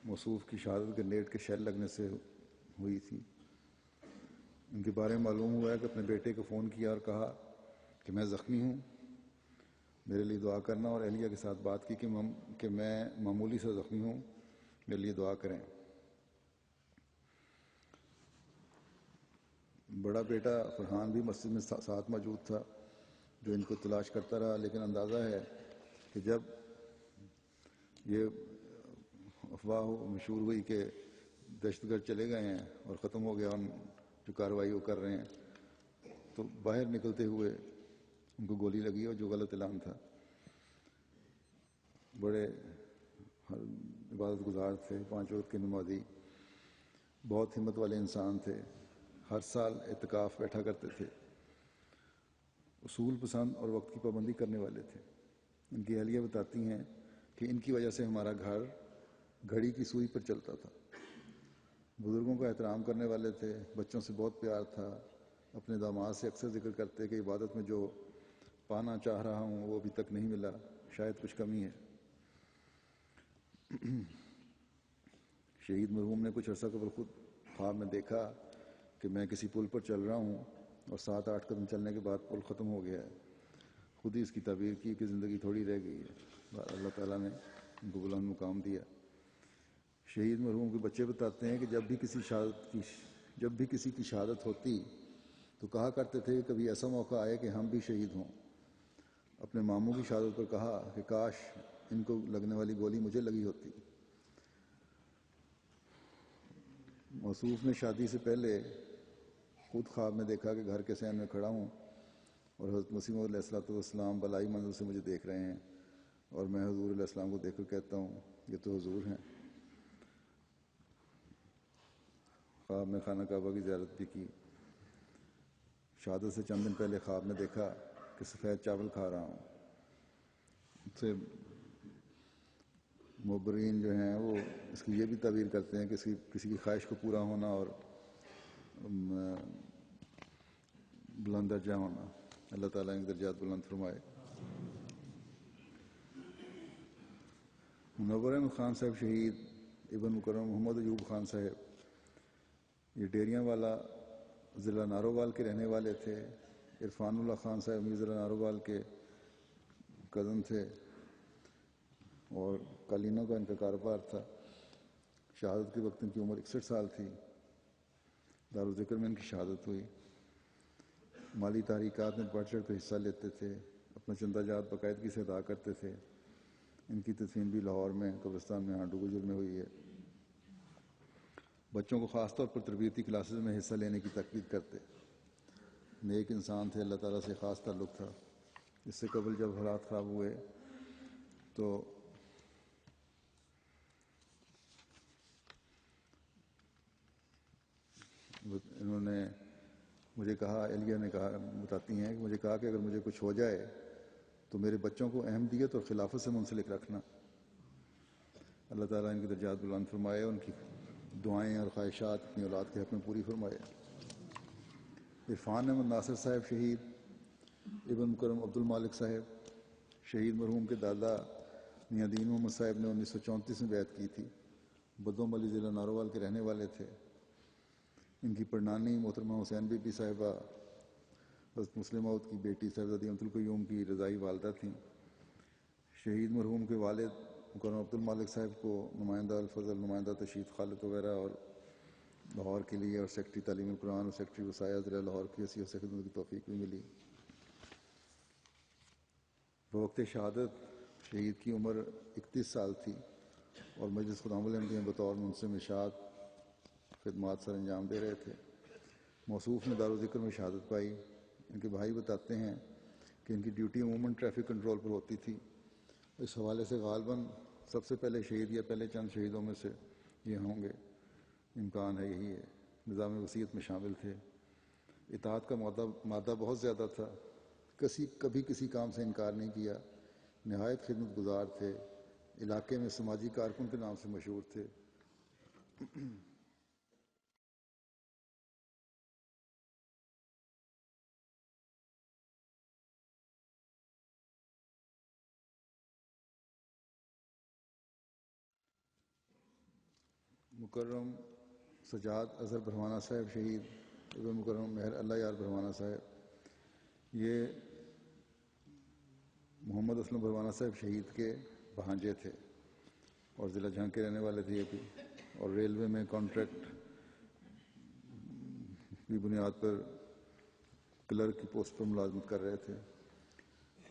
موصوف کی شہادت گرینیڈ کے شیل لگنے سے ہوئی تھی۔ ان کے بارے میں معلوم ہوا ہے کہ اپنے بیٹے کو فون کیا اور کہا کہ میں زخمی ہوں، میرے لیے دعا کرنا، اور اہلیہ کے ساتھ بات کی کہ میں معمولی سے زخمی ہوں، میرے لیے دعا کریں۔ بڑا بیٹا فرحان بھی مسجد میں ساتھ موجود تھا، جو ان کو تلاش کرتا رہا، لیکن اندازہ ہے کہ جب یہ افواہ مشہور ہوئی کہ دہشت گرد چلے گئے ہیں اور ختم ہو گیا ان جو کارروائی وہ کر رہے ہیں، تو باہر نکلتے ہوئے ان کو گولی لگی اور جو غلط اعلان تھا۔ بڑے عبادت گزار تھے، 5 وقت کے نمازی، بہت ہمت والے انسان تھے، ہر سال اعتکاف بیٹھا کرتے تھے، اصول پسند اور وقت کی پابندی کرنے والے تھے۔ ان کی اہلیہ بتاتی ہیں کہ ان کی وجہ سے ہمارا گھر گھڑی کی سوئی پر چلتا تھا۔ بزرگوں کا احترام کرنے والے تھے، بچوں سے بہت پیار تھا۔ اپنے داماد سے اکثر ذکر کرتے کہ عبادت میں جو پانا چاہ رہا ہوں وہ ابھی تک نہیں ملا، شاید کچھ کمی ہے۔ شہید مرحوم نے کچھ عرصہ قبل خود خواب میں دیکھا کہ میں کسی پل پر چل رہا ہوں اور 7-8 قدم چلنے کے بعد پل ختم ہو گیا ہے. خود ہی اس کی تعبیر کی کہ زندگی تھوڑی رہ گئی ہے. اللہ تعالیٰ نے ان کو بلند مقام دیا. شہید مرحوم کے بچے بتاتے ہیں کہ جب بھی کسی کی شہادت ہوتی تو کہا کرتے تھے کہ کبھی ایسا موقع آئے کہ ہم بھی شہید ہوں. اپنے ماموں کی شہادت پر کہا کہ کاش ان کو لگنے والی گولی مجھے لگی ہوتی. موصوف نے شادی سے پہلے خود خواب میں دیکھا کہ گھر کے صحن میں کھڑا ہوں اور حضرت مسیح موعود علیہ السلام بلائی منزل سے مجھے دیکھ رہے ہیں اور میں حضور علیہ السلام کو دیکھ کر کہتا ہوں یہ تو حضور ہیں. خواب میں خانہ کعبہ کی زیارت بھی کی. شہادت سے چند دن پہلے خواب میں دیکھا کہ سفید چاول کھا رہا ہوں. اس سے مبررین جو ہیں وہ اس کی یہ بھی تعبیر کرتے ہیں کہ کسی کی خواہش کو پورا ہونا اور بلند درجہ ہونا. اللہ تعالیٰ ان درجات بلند فرمائے. منور احمد خان صاحب شہید ابن مکرم محمد ایوب خان صاحب یہ ڈیریاں والا ضلع نارووال کے رہنے والے تھے. عرفان اللہ خان صاحب بھی ضلع نارووال کے کزن تھے اور قالینوں کا ان کا کاروبار تھا. شہادت کے وقت ان کی عمر 61 سال تھی. دارالذکر میں ان کی شہادت ہوئی. مالی تحریکات میں بڑھ چڑھ کر حصہ لیتے تھے. اپنا چندہ جات باقاعدگی سے ادا کرتے تھے. ان کی تدفین بھی لاہور میں قبرستان میں ہانڈو گجر میں ہوئی ہے. بچوں کو خاص طور پر تربیتی کلاسز میں حصہ لینے کی تاکید کرتے. نیک انسان تھے. اللہ تعالیٰ سے خاص تعلق تھا. اس سے قبل جب حالات خراب ہوئے تو انہوں نے مجھے کہا، اہلیہ نے کہا، بتاتی ہیں کہ مجھے کہا کہ اگر مجھے کچھ ہو جائے تو میرے بچوں کو احمدیت اور خلافت سے منسلک رکھنا. اللہ تعالیٰ ان کی درجات بلند فرمائے. ان کی دعائیں اور خواہشات اپنی اولاد کے حق میں پوری فرمائے. عرفان احمد ناصر صاحب شہید ابن مکرم عبد المالک صاحب شہید مرحوم کے دادا میاں دین محمد صاحب نے 1934 میں بیعت کی تھی. بدوم علی ضلع نارووال کے رہنے والے تھے. ان کی پڑنانی محترمہ حسین بی بی صاحبہ حضرت مسلم موعود کی بیٹی صاحبزادی امت القیوم کی رضائی والدہ تھیں. شہید مرحوم کے والد مکرم عبد المالک صاحب کو نمائندہ الفضل، نمائندہ تشہید خالد وغیرہ اور لاہور کے لیے اور سیکرٹری تعلیم القرآن اور سیکرٹری وصایا ضلع لاہور کی حیثیت سے خدمت کی توفیق بھی ملی. بوقت شہادت شہید کی عمر 31 سال تھی اور مجلس خدام الحمدی میں بطور منصب ارشاد خدمات سر انجام دے رہے تھے. موصوف نے دارالذکر میں شہادت پائی. ان کے بھائی بتاتے ہیں کہ ان کی ڈیوٹی عموماً ٹریفک کنٹرول پر ہوتی تھی. اس حوالے سے غالباً سب سے پہلے شہید یا پہلے چند شہیدوں میں سے یہ ہوں گے. امکان ہے یہی ہے. نظام وصیت میں شامل تھے. اطاعت کا مادہ بہت زیادہ تھا. کبھی کسی کام سے انکار نہیں کیا. نہایت خدمت گزار تھے. علاقے میں سماجی کارکن کے نام سے مشہور تھے. مکرم سجاد اظہر بھروانہ صاحب شہید ابن مکرم مہر اللہ یار بھروانہ صاحب یہ محمد اسلم بھروانہ صاحب شہید کے بھانجے تھے اور ضلع جھنگ کے رہنے والے تھے یہ بھی. اور ریلوے میں کانٹریکٹ کی بنیاد پر کلرک کی پوسٹ پر ملازمت کر رہے تھے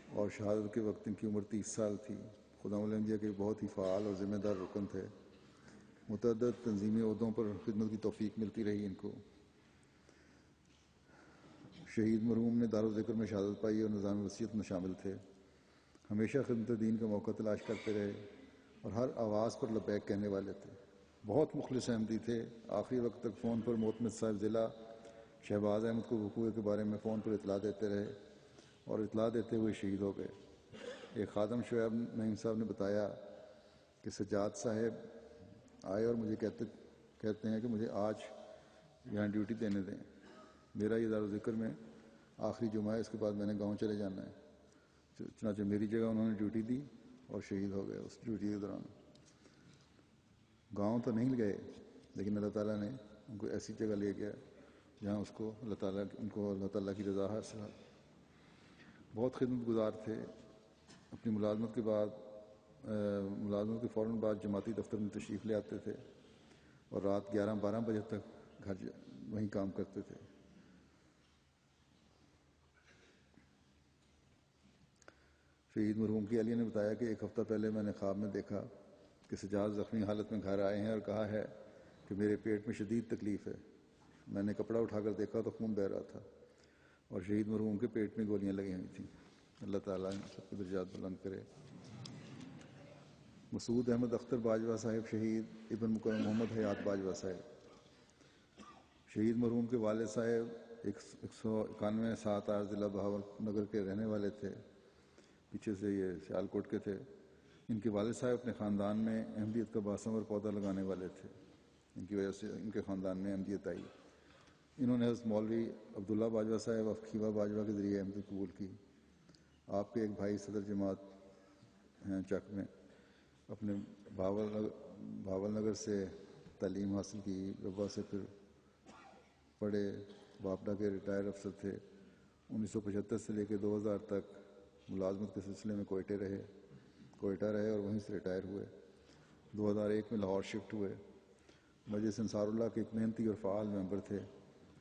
اور شہادت کے وقت ان کی عمر 30 سال تھی. خدام الانبیاء کے بہت ہی فعال اور ذمہ دار رکن تھے. متعدد تنظیمی عہدوں پر خدمت کی توفیق ملتی رہی ان کو. شہید مرحوم نے دارالذکر میں شہادت پائی اور نظام وصیت میں شامل تھے. ہمیشہ خدمت دین کا موقع تلاش کرتے رہے اور ہر آواز پر لبیک کہنے والے تھے. بہت مخلص احمدی تھے. آخری وقت تک فون پر معتمد صاحب ضلع شہباز احمد کو وقوع کے بارے میں فون پر اطلاع دیتے رہے اور اطلاع دیتے ہوئے شہید ہو گئے. ایک خادم شعیب نعیم صاحب نے بتایا کہ سجاد صاحب آئے اور مجھے کہتے ہیں کہ مجھے آج یہاں ڈیوٹی دینے دیں. میرا یہ دارالذکر میں آخری جمعہ ہے. اس کے بعد میں نے گاؤں چلے جانا ہے. چنانچہ میری جگہ انہوں نے ڈیوٹی دی اور شہید ہو گئے اس ڈیوٹی کے دوران. گاؤں تو نہیں گئے، لیکن اللہ تعالیٰ نے ان کو ایسی جگہ لے گیا جہاں اس کو اللہ تعالیٰ کی رضا حاصل ہے۔ بہت خدمت گزار تھے۔ اپنی ملازمت کے فوراً بعد جماعتی دفتر میں تشریف لے آتے تھے اور رات 11-12 بجے تک گھر وہیں کام کرتے تھے۔ شہید مرحوم کی علی نے بتایا کہ ایک ہفتہ پہلے میں نے خواب میں دیکھا کہ سجاد زخمی حالت میں گھر آئے ہیں اور کہا ہے کہ میرے پیٹ میں شدید تکلیف ہے۔ میں نے کپڑا اٹھا کر دیکھا تو خون بہہ رہا تھا اور شہید مرحوم کے پیٹ میں گولیاں لگی ہوئی تھیں۔ اللہ تعالیٰ سب کے درجات بلند کرے۔ مسعود احمد اختر باجوہ صاحب شہید ابن مکرم محمد حیات باجوہ صاحب۔ شہید مرحوم کے والد صاحب 191 7 ضلع بہاول نگر کے رہنے والے تھے، پیچھے سے یہ سیالکوٹ کے تھے۔ ان کے والد صاحب اپنے خاندان میں احمدیت کا باثمر پودا لگانے والے تھے، ان کی وجہ سے ان کے خاندان میں احمدیت آئی۔ انہوں نے حضرت مولوی عبداللہ باجوہ صاحب افکھیوہ باجوہ کے ذریعے احمدیت قبول کی۔ آپ کے ایک بھائی صدر جماعت ہیں چک میں، اپنے بھاول نگر سے تعلیم حاصل کی، ربا سے پھر پڑھے، باپڈا کے ریٹائر افسر تھے۔ 1975 سے لے کے 2000 تک ملازمت کے سلسلے میں کوئٹہ رہے اور وہیں سے ریٹائر ہوئے۔ 2001 میں لاہور شفٹ ہوئے۔ مجلس انصار اللہ کے ایک محنتی اور فعال ممبر تھے۔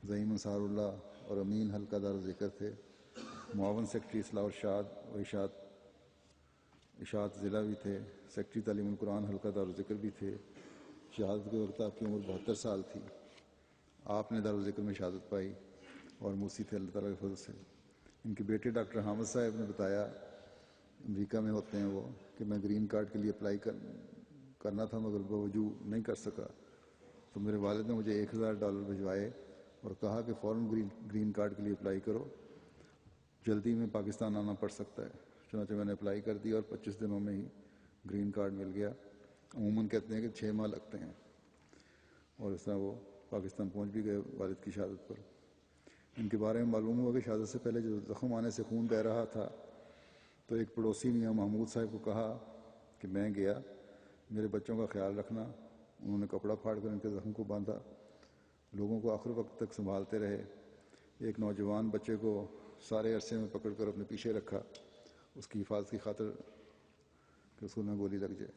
زعیم انصار اللہ اور امین حلقہ دار ذکر تھے۔ معاون سیکرٹری اصلاح ارشاد اور اشاعت ضلع بھی تھے۔ سیکرٹری تعلیم القرآن حلقہ دار ذکر بھی تھے۔ شہادت کے وقت آپ کی عمر 72 سال تھی۔ آپ نے دارالذکر میں شہادت پائی اور موسی تھے اللہ تعالیٰ کے فضل سے۔ ان کے بیٹے ڈاکٹر حامد صاحب نے بتایا، امریکہ میں ہوتے ہیں وہ، کہ میں گرین کارڈ کے لیے اپلائی کرنا تھا مگر باوجود نہیں کر سکا، تو میرے والد نے مجھے $1000 بھجوائے اور کہا کہ فوراً گرین کارڈ کے لیے اپلائی کرو، جلدی میں پاکستان آنا پڑ سکتا ہے۔ چنانچہ میں نے اپلائی کر دیا اور 25 دنوں میں ہی گرین کارڈ مل گیا۔ عموماً کہتے ہیں کہ 6 ماہ لگتے ہیں، اور اس طرح وہ پاکستان پہنچ بھی گئے والد کی شہادت پر۔ ان کے بارے میں معلوم ہوا کہ شہادت سے پہلے جو زخم آنے سے خون بہہ رہا تھا، تو ایک پڑوسی میاں محمود صاحب کو کہا کہ میں گیا، میرے بچوں کا خیال رکھنا۔ انہوں نے کپڑا پھاڑ کر ان کے زخم کو باندھا، لوگوں کو آخر وقت تک سنبھالتے رہے۔ ایک نوجوان بچے کو سارے عرصے میں پکڑ کر اپنے پیچھے رکھا، اس کی حفاظت کی خاطر کہ اس کو نہ گولی لگ جائے۔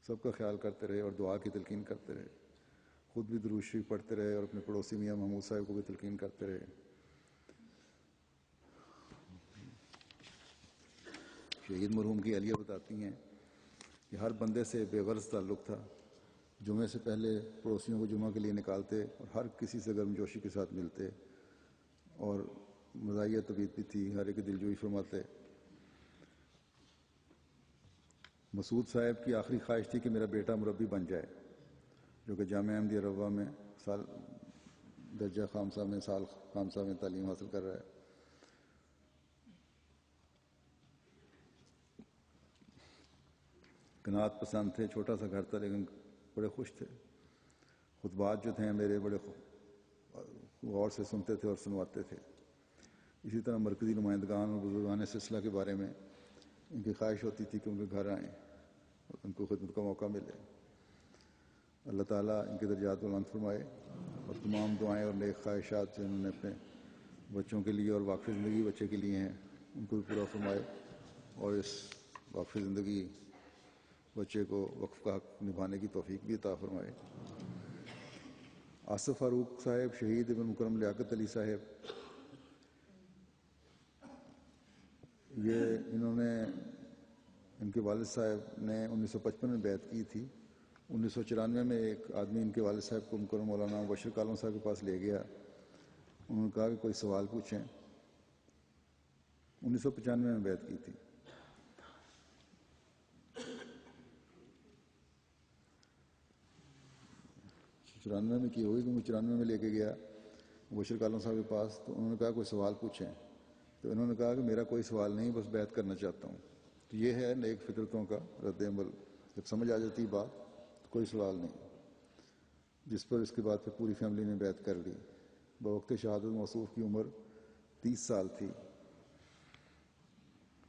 سب کا خیال کرتے رہے اور دعا کی تلقین کرتے رہے، خود بھی درود شریف پڑھتے رہے اور اپنے پڑوسی میاں محمود صاحب کو بھی تلقین کرتے رہے۔ شہید مرحوم کی اہلیہ بتاتی ہیں کہ ہر بندے سے بے غرض تعلق تھا۔ جمعے سے پہلے پڑوسیوں کو جمعہ کے لیے نکالتے اور ہر کسی سے گرم جوشی کے ساتھ ملتے اور مزاحیہ طبیعت بھی تھی، ہر ایک کی دلجوئی فرماتے۔ مسعود صاحب کی آخری خواہش تھی کہ میرا بیٹا مربی بن جائے، جو کہ جامعہ احمدیہ روا میں درجہ خامسہ میں تعلیم حاصل کر رہا ہے۔ قناعت پسند تھے، چھوٹا سا گھر تھا لیکن بڑے خوش تھے۔ خطبات جو تھے میرے بڑے غور سے سنتے تھے اور سنواتے تھے۔ اسی طرح مرکزی نمائندگان اور بزرگان سلسلہ کے بارے میں ان کی خواہش ہوتی تھی کہ ان کے گھر آئیں اور ان کو خدمت کا موقع ملے۔ اللہ تعالیٰ ان کے درجات بلند فرمائے اور تمام دعائیں اور نیک خواہشات جو انہوں نے اپنے بچوں کے لیے اور واقف زندگی بچے کے لیے ہیں ان کو بھی پورا فرمائے، اور اس واقف زندگی بچے کو وقف کا حق نبھانے کی توفیق بھی عطا فرمائے۔ آصف فاروق صاحب شہید ابن مکرم لیاقت علی صاحب، انہوں نے ان کے والد صاحب نے 1955 میں بیعت کی تھی۔ 1994 میں ایک آدمی ان کے والد صاحب کو مکرم مولانا مبشر کالم صاحب کے پاس لے گیا۔ انہوں نے کہا کہ کوئی سوال پوچھیں۔ 1995 میں بیعت کی تھی۔ چورانوے میں کی ہوئی، تو 94 میں لے کے گیا مبشر کالم صاحب کے پاس، تو انہوں نے کہا کوئی سوال پوچھیں، تو انہوں نے کہا کہ میرا کوئی سوال نہیں، بس بیعت کرنا چاہتا ہوں۔ تو یہ ہے نیک فطرتوں کا رد عمل، جب سمجھ آ جاتی بات تو کوئی سوال نہیں، جس پر اس کے بعد پھر پوری فیملی نے بیعت کر لی۔ بوقت شہادت موصوف کی عمر 30 سال تھی۔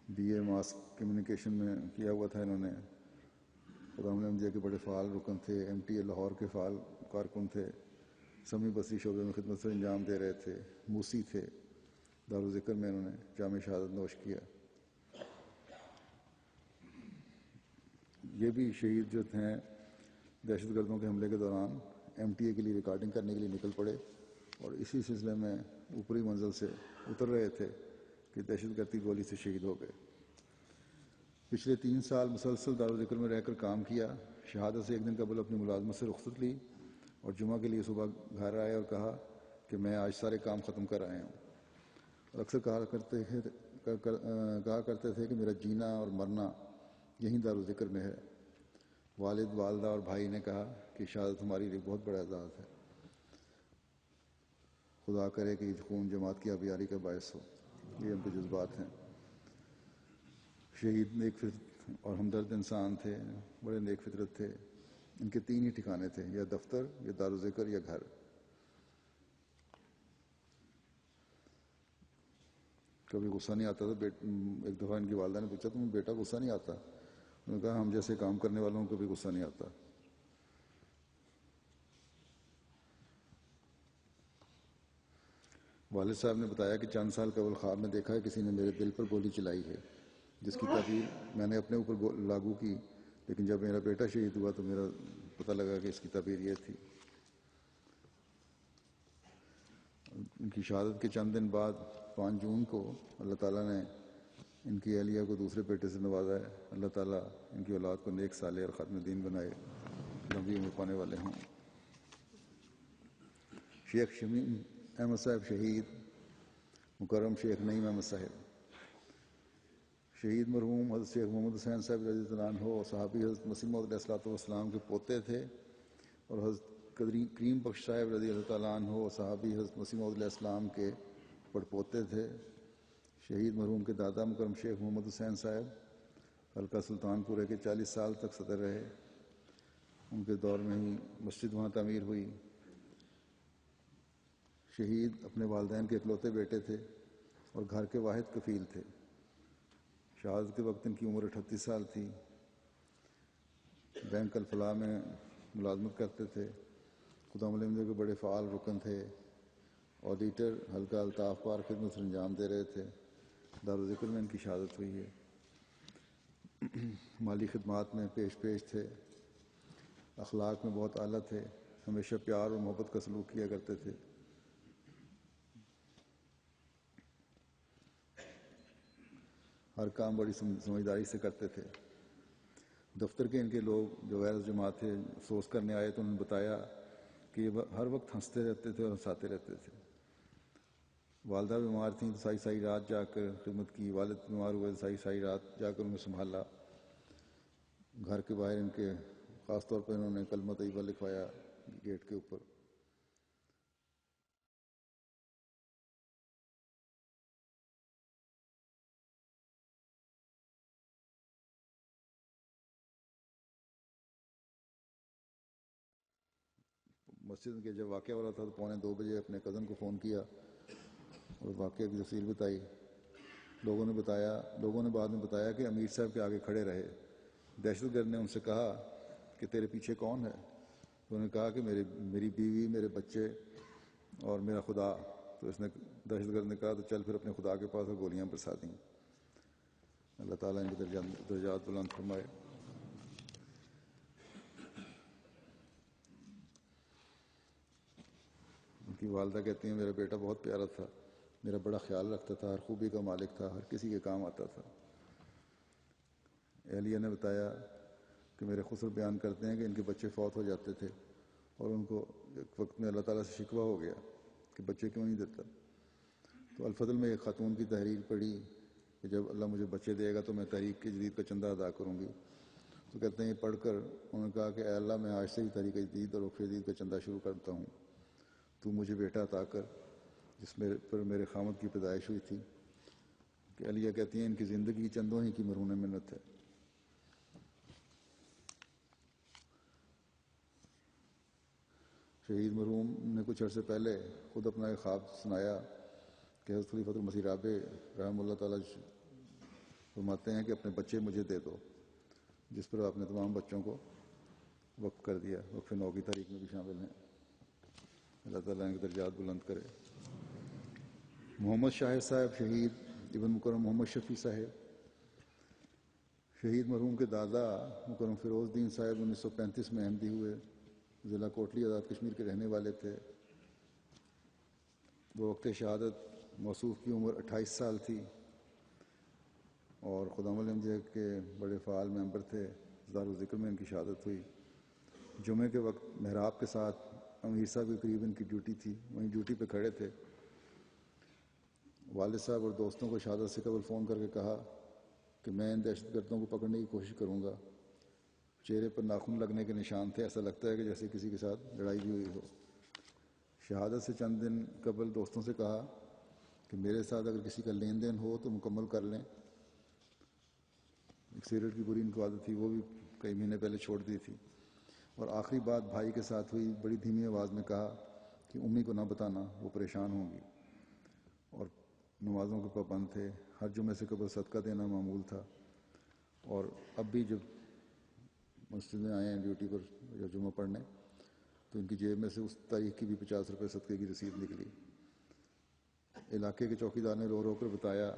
BA ماس کمیونیکیشن میں کیا ہوا تھا انہوں نے، خدام الانبیاء کے بڑے فعال رکن تھے، MTA لاہور کے فعال کارکن تھے، سمی بصری شعبے میں خدمت سے انجام دے رہے تھے، موسی تھے، دارالذکر میں انہوں نے جامع شہادت نوش کیا۔ یہ بھی شہید جو ہیں دہشت گردوں کے حملے کے دوران MTA کے لیے ریکارڈنگ کرنے کے لیے نکل پڑے، اور اسی سلسلے میں اوپری منزل سے اتر رہے تھے کہ دہشت گردی گولی سے شہید ہو گئے۔ پچھلے 3 سال مسلسل دارالذکر میں رہ کر کام کیا۔ شہادت سے ایک دن قبل اپنی ملازمت سے رخصت لی اور جمعہ کے لیے صبح گھر آئے اور کہا کہ میں آج سارے کام ختم کر آئے ہوں۔ اور اکثر کہا کرتے تھے کہ میرا جینا اور مرنا یہیں دارالذکر میں ہے۔ والد، والدہ اور بھائی نے کہا کہ شہادت ہمارے لیے بہت بڑا اعزاز ہے، خدا کرے کہ یہ خون جماعت کی آبیاری کا باعث ہو۔ یہ ان کے جذبات ہیں۔ شہید نیک فطرت اور ہمدرد انسان تھے، بڑے نیک فطرت تھے۔ ان کے 3 ہی ٹھکانے تھے، یا دفتر، یا دارالذکر، یا گھر۔ کبھی غصہ نہیں آتا تھا۔ ایک دفعہ ان کی والدہ نے پوچھا تمہیں بیٹا غصہ نہیں آتا؟ انہوں نے کہا ہم جیسے کام کرنے والوں کو بھی غصہ نہیں آتا۔ والد صاحب نے بتایا کہ چند سال قبل خواب میں دیکھا ہے کسی نے میرے دل پر گولی چلائی ہے، جس کی تعبیر میں نے اپنے اوپر لاگو کی، لیکن جب میرا بیٹا شہید ہوا تو میرا پتہ لگا کہ اس کی تعبیر یہ تھی۔ ان کی شہادت کے چند دن بعد 5 جون کو اللہ تعالیٰ نے ان کی اہلیہ کو دوسرے بیٹے سے نوازا ہے۔ اللہ تعالیٰ ان کی اولاد کو نیک صالح اور خاتم دین بنائے، لمبی عمر پانے والے ہوں۔ شیخ شمیم احمد صاحب شہید، مکرم شیخ نعیم احمد صاحب شہید مرحوم حضرت شیخ محمد حسین صاحب رضی اللہ عنہ اور صحابی حضرت مسیح موعود علیہ الصلوۃ والسلام کے پوتے تھے، اور حضرت کریم بخش صاحب رضی اللہ تعالیٰ عنہ اور صحابی حضرت مسیح موعود علیہ السلام کے پڑپوتے تھے۔ شہید مرحوم کے دادا مکرم شیخ محمد حسین صاحب حلقہ سلطان پورے کے 40 سال تک صدر رہے۔ ان کے دور میں ہی مسجد وہاں تعمیر ہوئی۔ شہید اپنے والدین کے اکلوتے بیٹے تھے اور گھر کے واحد کفیل تھے۔ شہادت کے وقت ان کی عمر 38 سال تھی۔ بینک الفلاح میں ملازمت کرتے تھے۔ خدام الانبیاء کے بڑے فعال رکن تھے۔ آڈیٹر حلقہ الطاف پار خدمت سر انجام دے رہے تھے۔ دارالذکر میں ان کی شہادت ہوئی ہے۔ مالی خدمات میں پیش تھے۔ اخلاق میں بہت اعلیٰ تھے۔ ہمیشہ پیار اور محبت کا سلوک کیا کرتے تھے۔ ہر کام بڑی سمجھداری سے کرتے تھے۔ دفتر کے ان کے لوگ جو غیر جماعت تھے افسوس کرنے آئے تو انہوں نے بتایا کہ یہ ہر وقت ہنستے رہتے تھے اور ہنساتے رہتے تھے۔ والدہ بیمار تھیں تو ساری رات جا کر خدمت کی۔ والد بیمار ہوئے تو ساری رات جا کر انہیں سنبھالا۔ گھر کے باہر ان کے خاص طور پر انہوں نے کلمہ طیبہ لکھوایا گیٹ کے اوپر۔ مسجد کے جب واقعہ ہو رہا تھا تو 1:45 بجے اپنے کزن کو فون کیا اور واقعے کی تفصیل بتائی۔ لوگوں نے بعد میں بتایا کہ امیر صاحب کے آگے کھڑے رہے۔ دہشت گرد نے ان سے کہا کہ تیرے پیچھے کون ہے؟ تو انہوں نے کہا کہ میری بیوی، میرے بچے اور میرا خدا۔ تو دہشت گرد نے کہا تو چل پھر اپنے خدا کے پاس اور گولیاں برسا دیں۔ اللہ تعالیٰ ان کے درجات بلند فرمائے۔ ان کی والدہ کہتی ہیں میرا بیٹا بہت پیارا تھا، میرا بڑا خیال رکھتا تھا، ہر خوبی کا مالک تھا، ہر کسی کے کام آتا تھا۔ اہلیہ نے بتایا کہ میرے خسر بیان کرتے ہیں کہ ان کے بچے فوت ہو جاتے تھے اور ان کو ایک وقت میں اللہ تعالیٰ سے شکوہ ہو گیا کہ بچے کیوں نہیں دیتا۔ تو الفضل میں ایک خاتون کی تحریر پڑھی کہ جب اللہ مجھے بچے دے گا تو میں تحریک جدید کا چندہ ادا کروں گی۔ تو کہتے ہیں یہ پڑھ کر انہوں نے کہا کہ اے اللہ میں آج سے ہی تحریک جدید اور وقف جدید کا چندہ شروع کرتا ہوں، تو مجھے بیٹا عطا کر جس پر میرے خامد کی پیدائش ہوئی تھی۔ کہ اہلیہ کہتی ہیں ان کی زندگی چندوں ہی کی مرہون منت ہے۔ شہید مرحوم نے کچھ عرصے پہلے خود اپنا ایک خواب سنایا کہ حضرت خلیفۃ المسیح رابع رحمہ اللہ تعالیٰ فرماتے ہیں کہ اپنے بچے مجھے دے دو۔ جس پر آپ نے تمام بچوں کو وقف کر دیا، وقف 9 کی تاریخ میں بھی شامل ہیں۔ اللہ تعالیٰ ان کے درجات بلند کرے۔ محمد شاہد صاحب شہید ابن مکرم محمد شفیع صاحب، شہید مرحوم کے دادا مکرم فیروز الدین صاحب 1935 میں احمدی ہوئے، ضلع کوٹلی آزاد کشمیر کے رہنے والے تھے۔ وہ وقت شہادت موصوف کی عمر 28 سال تھی اور خدام احمدیہ کے بڑے فعال ممبر تھے۔ دار الذکر میں ان کی شہادت ہوئی۔ جمعے کے وقت محراب کے ساتھ امیر صاحب کے قریب ان کی ڈیوٹی تھی، وہیں ڈیوٹی پہ کھڑے تھے۔ والد صاحب اور دوستوں کو شہادت سے قبل فون کر کے کہا کہ میں ان دہشت گردوں کو پکڑنے کی کوشش کروں گا۔ چہرے پر ناخن لگنے کے نشان تھے، ایسا لگتا ہے کہ جیسے کسی کے ساتھ لڑائی بھی ہوئی ہو۔ شہادت سے چند دن قبل دوستوں سے کہا کہ میرے ساتھ اگر کسی کا لین دین ہو تو مکمل کر لیں۔ ایک سگریٹ کی بری ان کو عادت تھی، وہ بھی کئی مہینے پہلے چھوڑ دی تھی۔ اور آخری بات بھائی کے ساتھ ہوئی، بڑی دھیمی آواز میں کہا کہ امی کو نہ بتانا، وہ پریشان ہوں گی۔ اور نمازوں کے پابند تھے، ہر جمعے سے قبل صدقہ دینا معمول تھا۔ اور اب بھی جب مسجد میں آئے ہیں ڈیوٹی پر یا جمعہ پڑھنے، تو ان کی جیب میں سے اس تاریخ کی بھی 50 روپے صدقے کی رسید نکلی۔ علاقے کے چوکیدار نے رو رو کر بتایا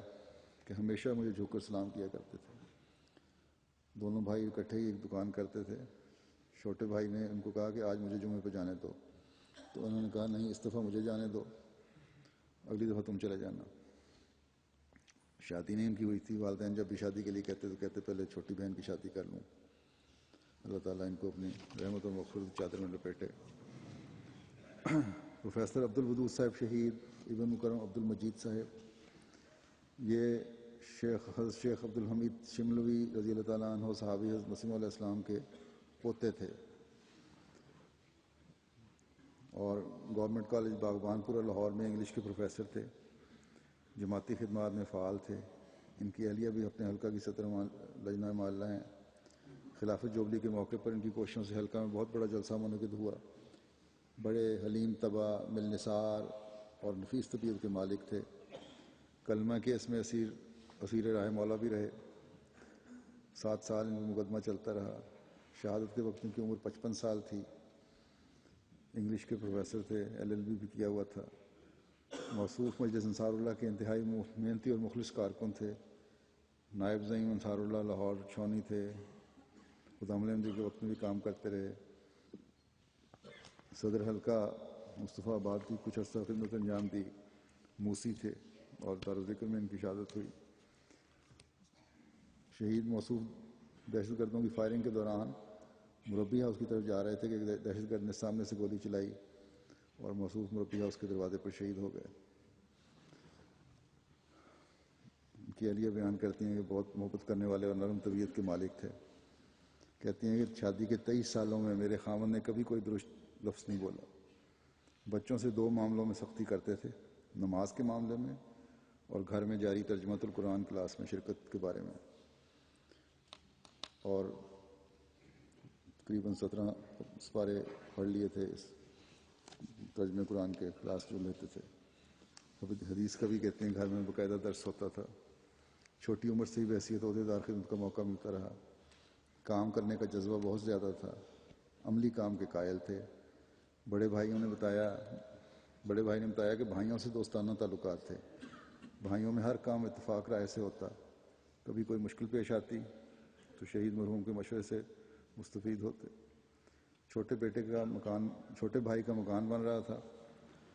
کہ ہمیشہ مجھے جھک کر سلام کیا کرتے تھے۔ دونوں بھائی اکٹھے ہی ایک دکان کرتے تھے۔ چھوٹے بھائی نے ان کو کہا کہ آج مجھے جمعے پہ جانے دو، تو انہوں نے کہا نہیں، اس دفعہ مجھے جانے دو، اگلی دفعہ تم چلے جانا۔ شادی نہیں ان کی ہوئی تھی، والدین جب بھی شادی کے لیے کہتے تو کہتے پہلے چھوٹی بہن کی شادی کر لوں۔ اللہ تعالیٰ ان کو اپنی رحمت اور مغفرت کی چادر میں لپیٹے۔ پروفیسر عبد الودود صاحب شہید ابن مکرم عبد المجید صاحب، یہ حضرت شیخ عبد الحمید شملوی رضی اللہ تعالیٰ عنہ صحابی حضرت مسیح علیہ السلام کے پوتے تھے اور گورنمنٹ کالج باغبان پورہ لاہور میں انگلش کے پروفیسر تھے۔ جماعتی خدمات میں فعال تھے۔ ان کی اہلیہ بھی اپنے حلقہ کی صدر لجنہ معلّہ ہیں۔ خلافت جوبلی کے موقع پر ان کی کوششوں سے حلقہ میں بہت بڑا جلسہ منعقد ہوا۔ بڑے حلیم طبع، ملنسار اور نفیس طبیعت کے مالک تھے۔ کلمہ کیس میں اسیر راہ مولا بھی رہے۔ 7 سال ان کا مقدمہ چلتا رہا۔ شہادت کے وقت ان کی عمر 55 سال تھی۔ انگلش کے پروفیسر تھے، LLB بھی کیا ہوا تھا۔ موصوف مجلس انصار اللہ کے انتہائی محنتی اور مخلص کارکن تھے۔ نائب زعیم انصار اللہ لاہور چھونی تھے۔ خدام احمدیہ کے وقت میں بھی کام کرتے رہے۔ صدر حلقہ مصطفیٰ آباد کی کچھ عرصہ خدمت انجام دی۔ موسی تھے اور دارالذکر میں ان کی شہادت ہوئی۔ شہید موصوف دہشت گردوں کی فائرنگ کے دوران مربی ہاؤس کی طرف جا رہے تھے کہ دہشت گرد نے سامنے سے گولی چلائی اور موصوف مربی ہاؤس کے دروازے پر شہید ہو گئے۔ ان کی اہلیہ بیان کرتی ہیں کہ بہت محبت کرنے والے اور نرم طبیعت کے مالک تھے۔ کہتی ہیں کہ شادی کے 23 سالوں میں میرے خاوند نے کبھی کوئی درست لفظ نہیں بولا۔ بچوں سے 2 معاملوں میں سختی کرتے تھے، نماز کے معاملے میں اور گھر میں جاری ترجمۃ القرآن کلاس میں شرکت کے بارے میں۔ اور تقریباً 17 سپارے پڑھ لیے تھے اس ترجمہ قرآن کے کلاس جو لیتے تھے۔ حدیث کا بھی کہتے ہیں گھر میں باقاعدہ درس ہوتا تھا۔ چھوٹی عمر سے ہی بحیثیت عہدیدار خدمت کا موقع ملتا رہا۔ کام کرنے کا جذبہ بہت زیادہ تھا، عملی کام کے قائل تھے۔ بڑے بھائی نے بتایا کہ بھائیوں سے دوستانہ تعلقات تھے۔ بھائیوں میں ہر کام اتفاق رائے سے ہوتا۔ کبھی کوئی مشکل پیش آتی تو شہید مرحوم کے مشورے سے مستفید ہوتے۔ چھوٹے بھائی کا مکان بن رہا تھا۔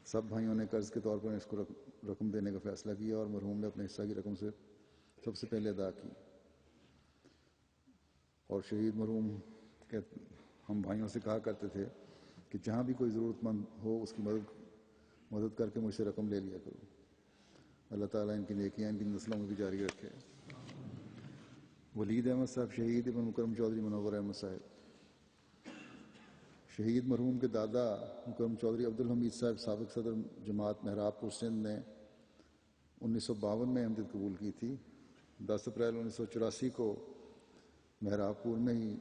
سب بھائیوں نے قرض کے طور پر اس کو رقم دینے کا فیصلہ کیا اور مرحوم نے اپنے حصہ کی رقم سے سب سے پہلے ادا کی۔ اور شہید مرحوم ہم بھائیوں سے کہا کرتے تھے کہ جہاں بھی کوئی ضرورت مند ہو اس کی مدد کر کے مجھ سے رقم لے لیا کرو۔ اللہ تعالیٰ ان کی نیکیاں ان کی نسلوں میں بھی جاری رکھے۔ ولید احمد صاحب شہید ابن مکرم چودھری منور احمد صاحب، شہید مرحوم کے دادا مکرم چودھری عبد الحمید صاحب سابق صدر جماعت محراب پور سندھ نے 1952 میں احمدیت قبول کی تھی۔ 10 اپریل 1984 کو محراب پور میں ہی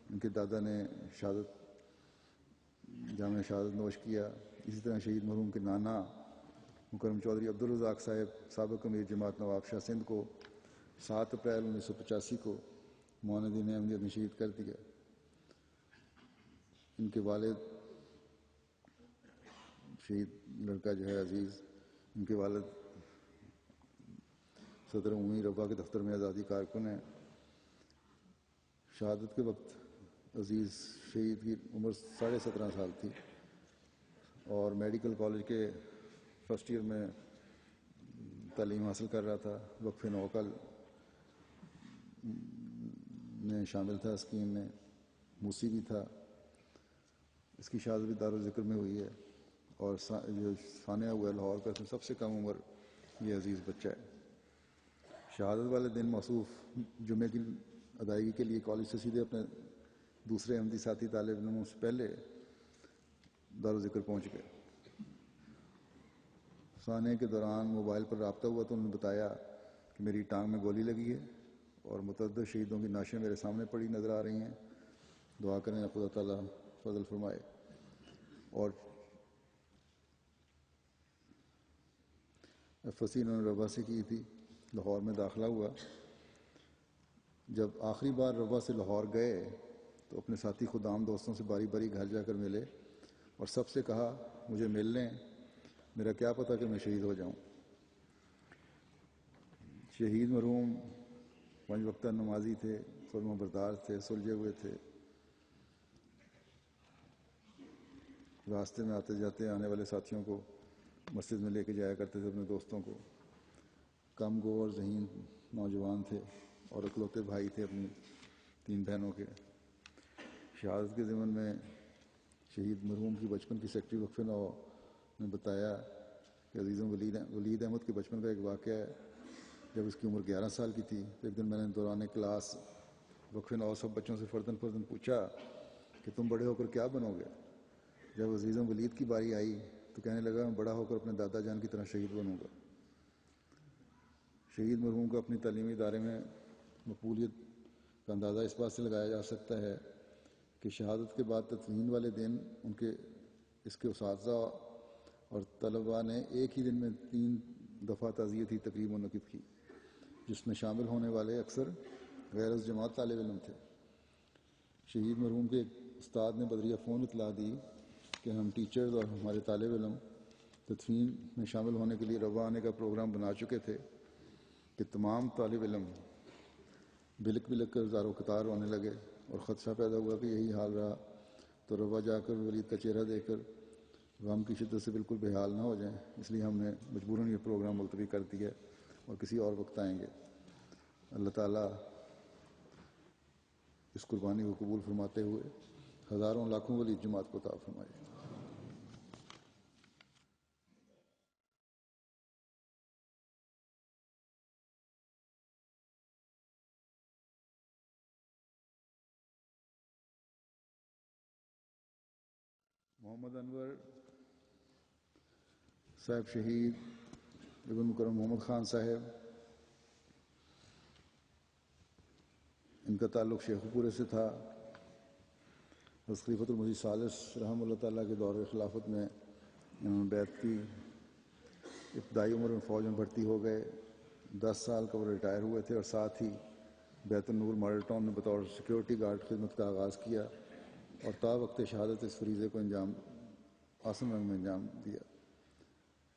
ان کے دادا نے جامعہ شہادت نوش کیا۔ اسی طرح شہید مرحوم کے نانا مکرم چودھری عبدالرزاق صاحب سابق امیر جماعت نواب شاہ سندھ کو 7 اپریل 1985 کو معاون دین احمدیت نے شہید کر دیا۔ ان کے والد شہید لڑکا جو ہے عزیز، ان کے والد صدر عمومی ربا کے دفتر میں آزادی کارکن ہیں۔ شہادت کے وقت عزیز شہید کی عمر 17.5 سال تھی اور میڈیکل کالج کے فرسٹ ایئر میں تعلیم حاصل کر رہا تھا۔ وقف نوکل میں شامل تھا اسکیم میں، موسی بھی تھا۔ اس کی شہادت بھی دارالذکر میں ہوئی ہے اور جو ثانیہ ہوا ہے لاہور کا، اس میں سب سے کم عمر یہ عزیز بچہ ہے۔ شہادت والے دن موصوف جمعے کی ادائیگی کے لیے کالج سے سیدھے اپنے دوسرے احمدی ساتھی طالب علموں سے پہلے دارالذکر پہنچ گئے۔ ثانیہ کے دوران موبائل پر رابطہ ہوا تو انہوں نے بتایا کہ میری ٹانگ میں گولی لگی ہے اور متعدد شہیدوں کی نعشیں میرے سامنے پڑی نظر آ رہی ہیں، دعا کریں خدا تعالیٰ فضل فرمائے۔ اور FSC انہوں نے ربا سے کی تھی۔ لاہور میں داخلہ ہوا۔ جب آخری بار ربا سے لاہور گئے تو اپنے ساتھی خدام دوستوں سے باری باری گھر جا کر ملے اور سب سے کہا مجھے مل لیں، میرا کیا پتہ کہ میں شہید ہو جاؤں۔ شہید مرحوم 5 وقتہ نمازی تھے، فرما بردار تھے، سلجھے ہوئے تھے۔ راستے میں آتے جاتے آنے والے ساتھیوں کو مسجد میں لے کے جایا کرتے تھے، اپنے دوستوں کو۔ کم گو اور ذہین نوجوان تھے اور اکلوتے بھائی تھے اپنی 3 بہنوں کے۔ شہادت کے ضمن میں شہید مرحوم کی بچپن کی سیکرٹری وقف نو نے بتایا کہ عزیزوں ولید احمد کے بچپن کا ایک واقعہ ہے۔ جب اس کی عمر 11 سال کی تھی تو ایک دن میں نے دوران کلاس وقف نو سب بچوں سے فرداً پوچھا کہ تم بڑے ہو کر کیا بنو گے؟ جب عزیزوں ولید کی باری آئی تو کہنے لگا میں بڑا ہو کر اپنے دادا جان کی طرح شہید بنوں گا۔ شہید مرحوم کو اپنی تعلیمی ادارے میں مقبولیت کا اندازہ اس بات سے لگایا جا سکتا ہے کہ شہادت کے بعد تدفین والے دن اس کے اساتذہ اور طلباء نے ایک ہی دن میں 3 دفعہ تعزیتی تقریب منعقد کی، جس میں شامل ہونے والے اکثر غیر از جماعت طالب علم تھے۔ شہید مرحوم کے ایک استاد نے بدریہ فون اطلاع دی کہ ہم ٹیچرز اور ہمارے طالب علم تدفین میں شامل ہونے کے لیے روا آنے کا پروگرام بنا چکے تھے کہ تمام طالب علم بلک بلک کر زار و قطار رونے لگے اور خدشہ پیدا ہوا کہ یہی حال رہا تو روا جا کر ولید کا چہرہ دیکھ کر غم کی شدت سے بالکل بے حال نہ ہو جائیں، اس لیے ہم نے مجبوراً یہ پروگرام ملتوی کر دیا اور کسی اور وقت آئیں گے۔ اللہ تعالیٰ اس قربانی کو قبول فرماتے ہوئے ہزاروں لاکھوں ولید جماعت کو عطا فرمائے۔ محمد انور صاحب شہید ابن مکرم محمد خان صاحب، ان کا تعلق شیخو پورے سے تھا۔ حضرت خلیفۃ المسیح ثالث رحمہ اللہ تعالیٰ کے دور خلافت میں انہوں نے بیعت کی۔ ابتدائی عمر میں فوج میں بھرتی ہو گئے، 10 سال قبل ریٹائر ہوئے تھے اور ساتھ ہی بیت النور ماڈل ٹاؤن میں بطور سیکیورٹی گارڈ خدمت کا آغاز کیا اور تا وقت شہادت اس فریضے کو آسن رنگ میں انجام دیا۔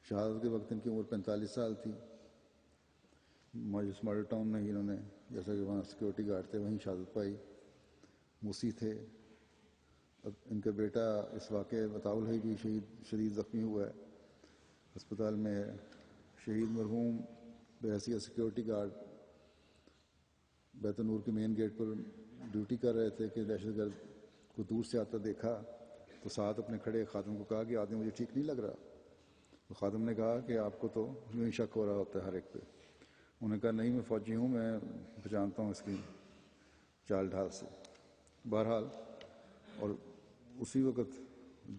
شہادت کے وقت ان کی عمر 45 سال تھی۔ ماڈل ٹاؤن میں ہی انہوں نے، جیسا کہ وہاں سیکیورٹی گارڈ تھے، وہیں شہادت پائی۔ موسی تھے۔ اب ان کا بیٹا اس واقعے بطاول ہے بھی شدید زخمی ہوا ہے، ہسپتال میں ہے۔ شہید مرحوم بحیثیت سیکیورٹی گارڈ بیت النور کے مین گیٹ پر ڈیوٹی کر رہے تھے کہ دہشت گرد کو دور سے آتا دیکھا تو ساتھ اپنے کھڑے خادم کو کہا کہ آدمی مجھے ٹھیک نہیں لگ رہا۔ تو خادم نے کہا کہ آپ کو تو یوں ہی شک ہو رہا ہوتا ہے ہر ایک پہ۔ انہوں نے کہا نہیں میں فوجی ہوں، میں پہچانتا ہوں اس کی چال ڈھال سے۔ بہرحال اور اسی وقت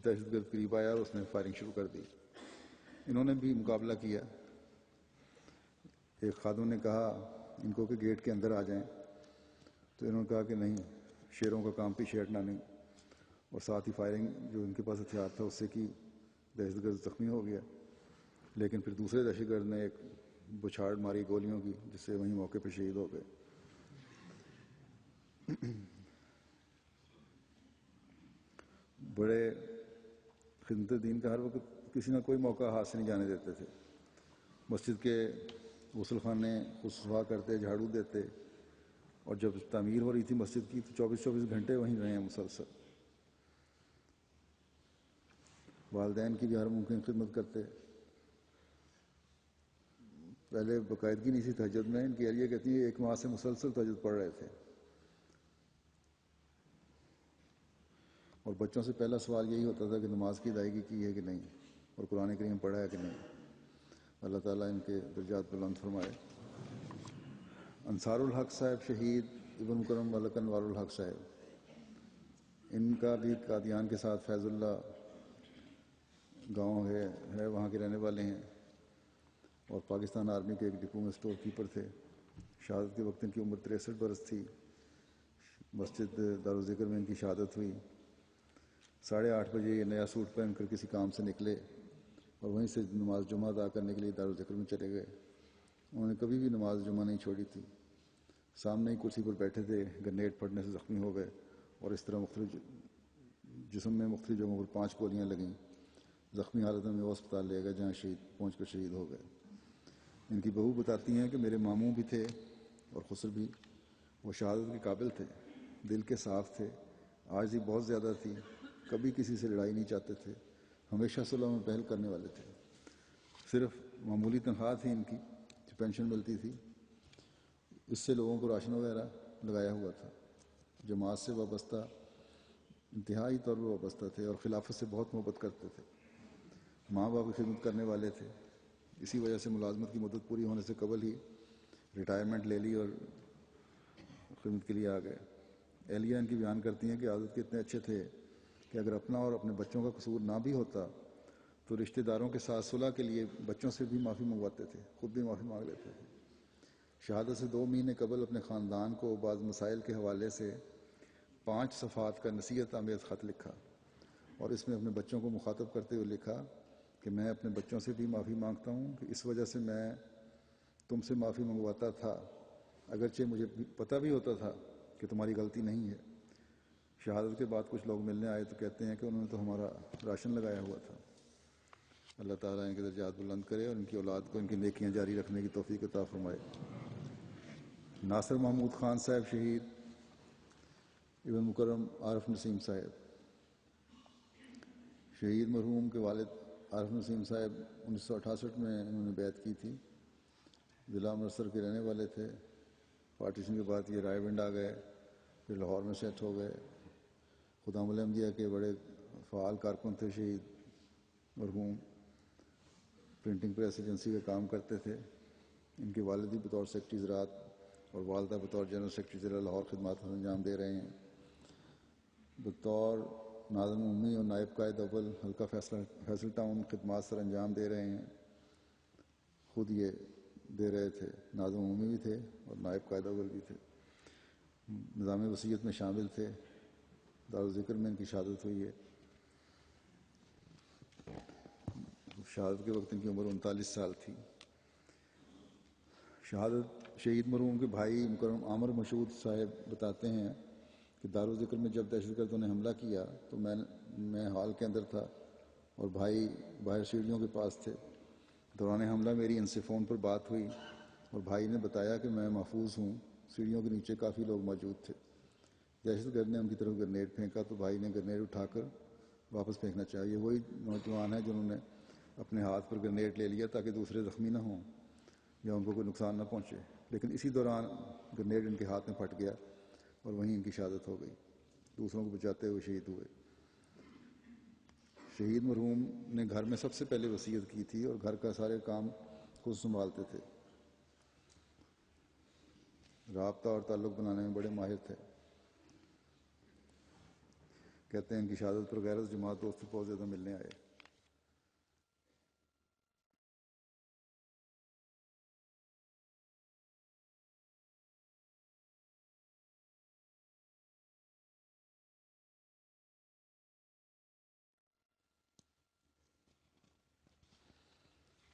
دہشت گرد قریب آیا اور اس نے فائرنگ شروع کر دی۔ انہوں نے بھی مقابلہ کیا۔ ایک خادم نے کہا ان کو کہ گیٹ کے اندر آ جائیں، تو انہوں نے کہا کہ نہیں، شیروں کا کام پیچھے ہٹنا نہیں، اور ساتھ ہی فائرنگ جو ان کے پاس ہتھیار تھا اس سے کی۔ دہشت گرد زخمی ہو گیا، لیکن پھر دوسرے دہشت گرد نے ایک بچھاڑ ماری گولیوں کی، جس سے وہیں موقع پہ شہید ہو گئے۔ بڑے خدمت دین کا ہر وقت کسی نہ کوئی موقع ہاتھ سے نہیں جانے دیتے تھے. مسجد کے غسل خانے خود صفا کرتے، جھاڑو دیتے، اور جب تعمیر ہو رہی تھی مسجد کی تو 24 گھنٹے وہیں رہے ہیں مسلسل. والدین کی بھی ہر ممکن خدمت کرتے. پہلے باقاعدگی نہیں تھی تہجد میں، ان کی اہلیہ کہتی ہے 1 ماہ سے مسلسل تہجد پڑھ رہے تھے. اور بچوں سے پہلا سوال یہی ہوتا تھا کہ نماز کی ادائیگی کی ہے کہ نہیں، اور قرآن کریم پڑھا ہے کہ نہیں. اللہ تعالیٰ ان کے درجات بلند فرمائے. انصار الحق صاحب شہید ابن مکرم ملک انوار الحق صاحب، ان کا بھی قادیان کے ساتھ فیض اللہ گاؤں ہے وہاں کے رہنے والے ہیں، اور پاکستان آرمی کے ایک ڈپو میں اسٹور کیپر تھے. شہادت کے وقت ان کی عمر 63 برس تھی. مسجد دارالذکر میں ان کی شہادت ہوئی. 8:30 بجے یہ نیا سوٹ پہن کر کسی کام سے نکلے اور وہیں سے نماز جمعہ ادا کرنے کے لیے دارالذکر میں چلے گئے. انہوں نے کبھی بھی نماز جمعہ نہیں چھوڑی تھی. سامنے ہی کرسی پر بیٹھے تھے، گرنیڈ پھٹنے سے زخمی ہو گئے، اور اس طرح مختلف جسم میں مختلف جگہوں پر 5 گولیاں لگیں. زخمی حالت میں وہ اسپتال لے گئے جہاں پہنچ کر شہید ہو گئے. ان کی بہو بتاتی ہیں کہ میرے ماموں بھی تھے اور خسر بھی. وہ شہادت کے قابل تھے، دل کے صاف تھے، عاجزی بہت زیادہ تھی، کبھی کسی سے لڑائی نہیں چاہتے تھے، ہمیشہ صلح میں پہل کرنے والے تھے. صرف معمولی تنخواہ تھی ان کی جو پینشن ملتی تھی، اس سے لوگوں کو راشن وغیرہ لگایا ہوا تھا. جماعت سے وابستہ، انتہائی طور پر وابستہ تھے اور خلافت سے بہت محبت کرتے تھے. ماں باپ کی خدمت کرنے والے تھے. اسی وجہ سے ملازمت کی مدت پوری ہونے سے قبل ہی ریٹائرمنٹ لے لی اور خدمت کے لیے آ گئے. اہلیہ ان کی بیان کرتی ہیں کہ عادت کے اتنے اچھے تھے کہ اگر اپنا اور اپنے بچوں کا قصور نہ بھی ہوتا تو رشتہ داروں کے ساتھ صلح کے لیے بچوں سے بھی معافی منگواتے تھے، خود بھی معافی مانگ لیتے تھے. شہادت سے 2 مہینے قبل اپنے خاندان کو بعض مسائل کے حوالے سے 5 صفحات کا نصیحت آمیز خط لکھا، اور اس میں اپنے بچوں کو مخاطب کرتے ہوئے لکھا کہ میں اپنے بچوں سے بھی معافی مانگتا ہوں کہ اس وجہ سے میں تم سے معافی منگواتا تھا، اگرچہ مجھے پتہ بھی ہوتا تھا کہ تمہاری غلطی نہیں ہے. شہادت کے بعد کچھ لوگ ملنے آئے تو کہتے ہیں کہ انہوں نے تو ہمارا راشن لگایا ہوا تھا. اللہ تعالیٰ ان کے درجات بلند کرے اور ان کی اولاد کو ان کی نیکیاں جاری رکھنے کی توفیق عطا فرمائے. ناصر محمود خان صاحب شہید ابن مکرم عارف نسیم صاحب، شہید مرحوم کے والد عارف نسیم صاحب 1968 میں انہوں نے بیعت کی تھی. ضلع امرتسر کے رہنے والے تھے. پارٹیشن کے بعد یہ رائے ونڈ آ گئے، پھر لاہور میں سیٹ ہو گئے. خدام الانبیاء کے بڑے فعال کارکن تھے شہید مرحوم. پرنٹنگ پریس ایجنسی کا کام کرتے تھے. ان کے والد بھی بطور سیکرٹری زراعت اور والدہ بطور جنرل سیکرٹری ضلع لاہور خدمات انجام دے رہے ہیں. بطور ناظم عمومی اور نائب قائد اول حلقہ فیصل ٹاؤن خدمات سر انجام دے رہے ہیں. خود یہ دے رہے تھے، ناظم عمومی بھی تھے اور نائب قائد اول بھی تھے. نظام وصیت میں شامل تھے. دارالذکر میں ان کی شہادت ہوئی ہے. شہادت کے وقت ان کی عمر 39 سال تھی. شہید مرحوم کے بھائی مکرم عامر مشہود صاحب بتاتے ہیں کہ دارالذکر میں جب دہشت گردوں نے حملہ کیا تو میں ہال کے اندر تھا اور بھائی باہر سیڑھیوں کے پاس تھے. دوران حملہ میری ان سے فون پر بات ہوئی اور بھائی نے بتایا کہ میں محفوظ ہوں. سیڑھیوں کے نیچے کافی لوگ موجود تھے. دہشت گرد نے ان کی طرف گرنیڈ پھینکا تو بھائی نے گرنیڈ اٹھا کر واپس پھینکنا چاہیے. وہی نوجوان ہیں جنہوں نے اپنے ہاتھ پر گرنیڈ لے لیا تاکہ دوسرے زخمی نہ ہوں یا ان کو کوئی نقصان نہ پہنچے، لیکن اسی دوران گرنیڈ ان کے ہاتھ میں پھٹ گیا اور وہیں ان کی شہادت ہو گئی. دوسروں کو بچاتے ہوئے شہید ہوئے. شہید مرحوم نے گھر میں سب سے پہلے وصیت کی تھی اور گھر کا سارے کام خود سنبھالتے تھے. رابطہ اور تعلق بنانے میں بڑے ماہر تھے. کہتے ہیں ان کی شہادت پر غیرت جماعت دوست بہت زیادہ ملنے آئے.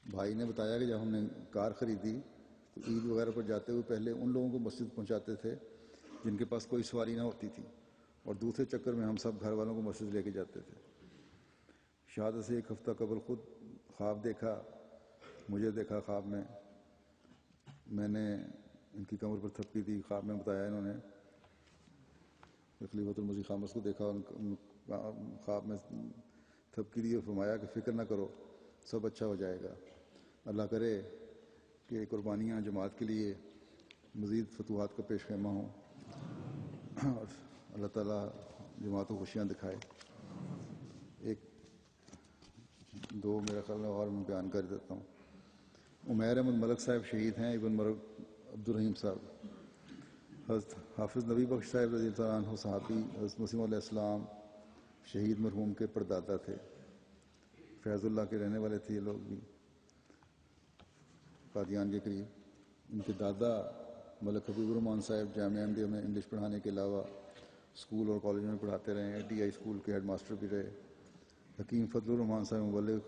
بھائی نے بتایا کہ جب ہم نے کار خریدی تو عید وغیرہ پر جاتے ہوئے پہلے ان لوگوں کو مسجد پہنچاتے تھے جن کے پاس کوئی سواری نہ ہوتی تھی، اور دوسرے چکر میں ہم سب گھر والوں کو مسجد لے کے جاتے تھے۔ شہادت سے ایک ہفتہ قبل خود خواب دیکھا، مجھے دیکھا خواب میں، میں نے ان کی کمر پر تھپکی دی۔ خواب میں بتایا انہوں نے خلیفۃ المسیح خامس کو دیکھا، ان خواب میں تھپکی دی اور فرمایا کہ فکر نہ کرو، سب اچھا ہو جائے گا، اللہ کرے کہ قربانیاں جماعت کے لیے مزید فتوحات کا پیش خیمہ ہوں، اور اللہ تعالیٰ جماعت کو خوشیاں دکھائے۔ ایک دو میرا خیال ہے اور میں بیان کر دیتا ہوں۔ عمیر احمد ملک صاحب شہید ہیں، ابن مرگ عبدالرحیم صاحب۔ حضرت حافظ نبی بخش صاحب رضی اللہ عنہ صحابی، حضرت مسیم علیہ السلام شہید مرحوم کے پردادا تھے، فیض اللہ کے رہنے والے تھے یہ لوگ بھی، قادیان کے قریب۔ ان کے دادا ملک حبیب الرحمان صاحب جامعہ احمدیہ میں انگلش پڑھانے کے علاوہ اسکول اور کالج میں پڑھاتے رہے ہیں، ٹی آئی اسکول کے ہیڈ ماسٹر بھی رہے۔ حکیم فضل الرحمان صاحب مبلغ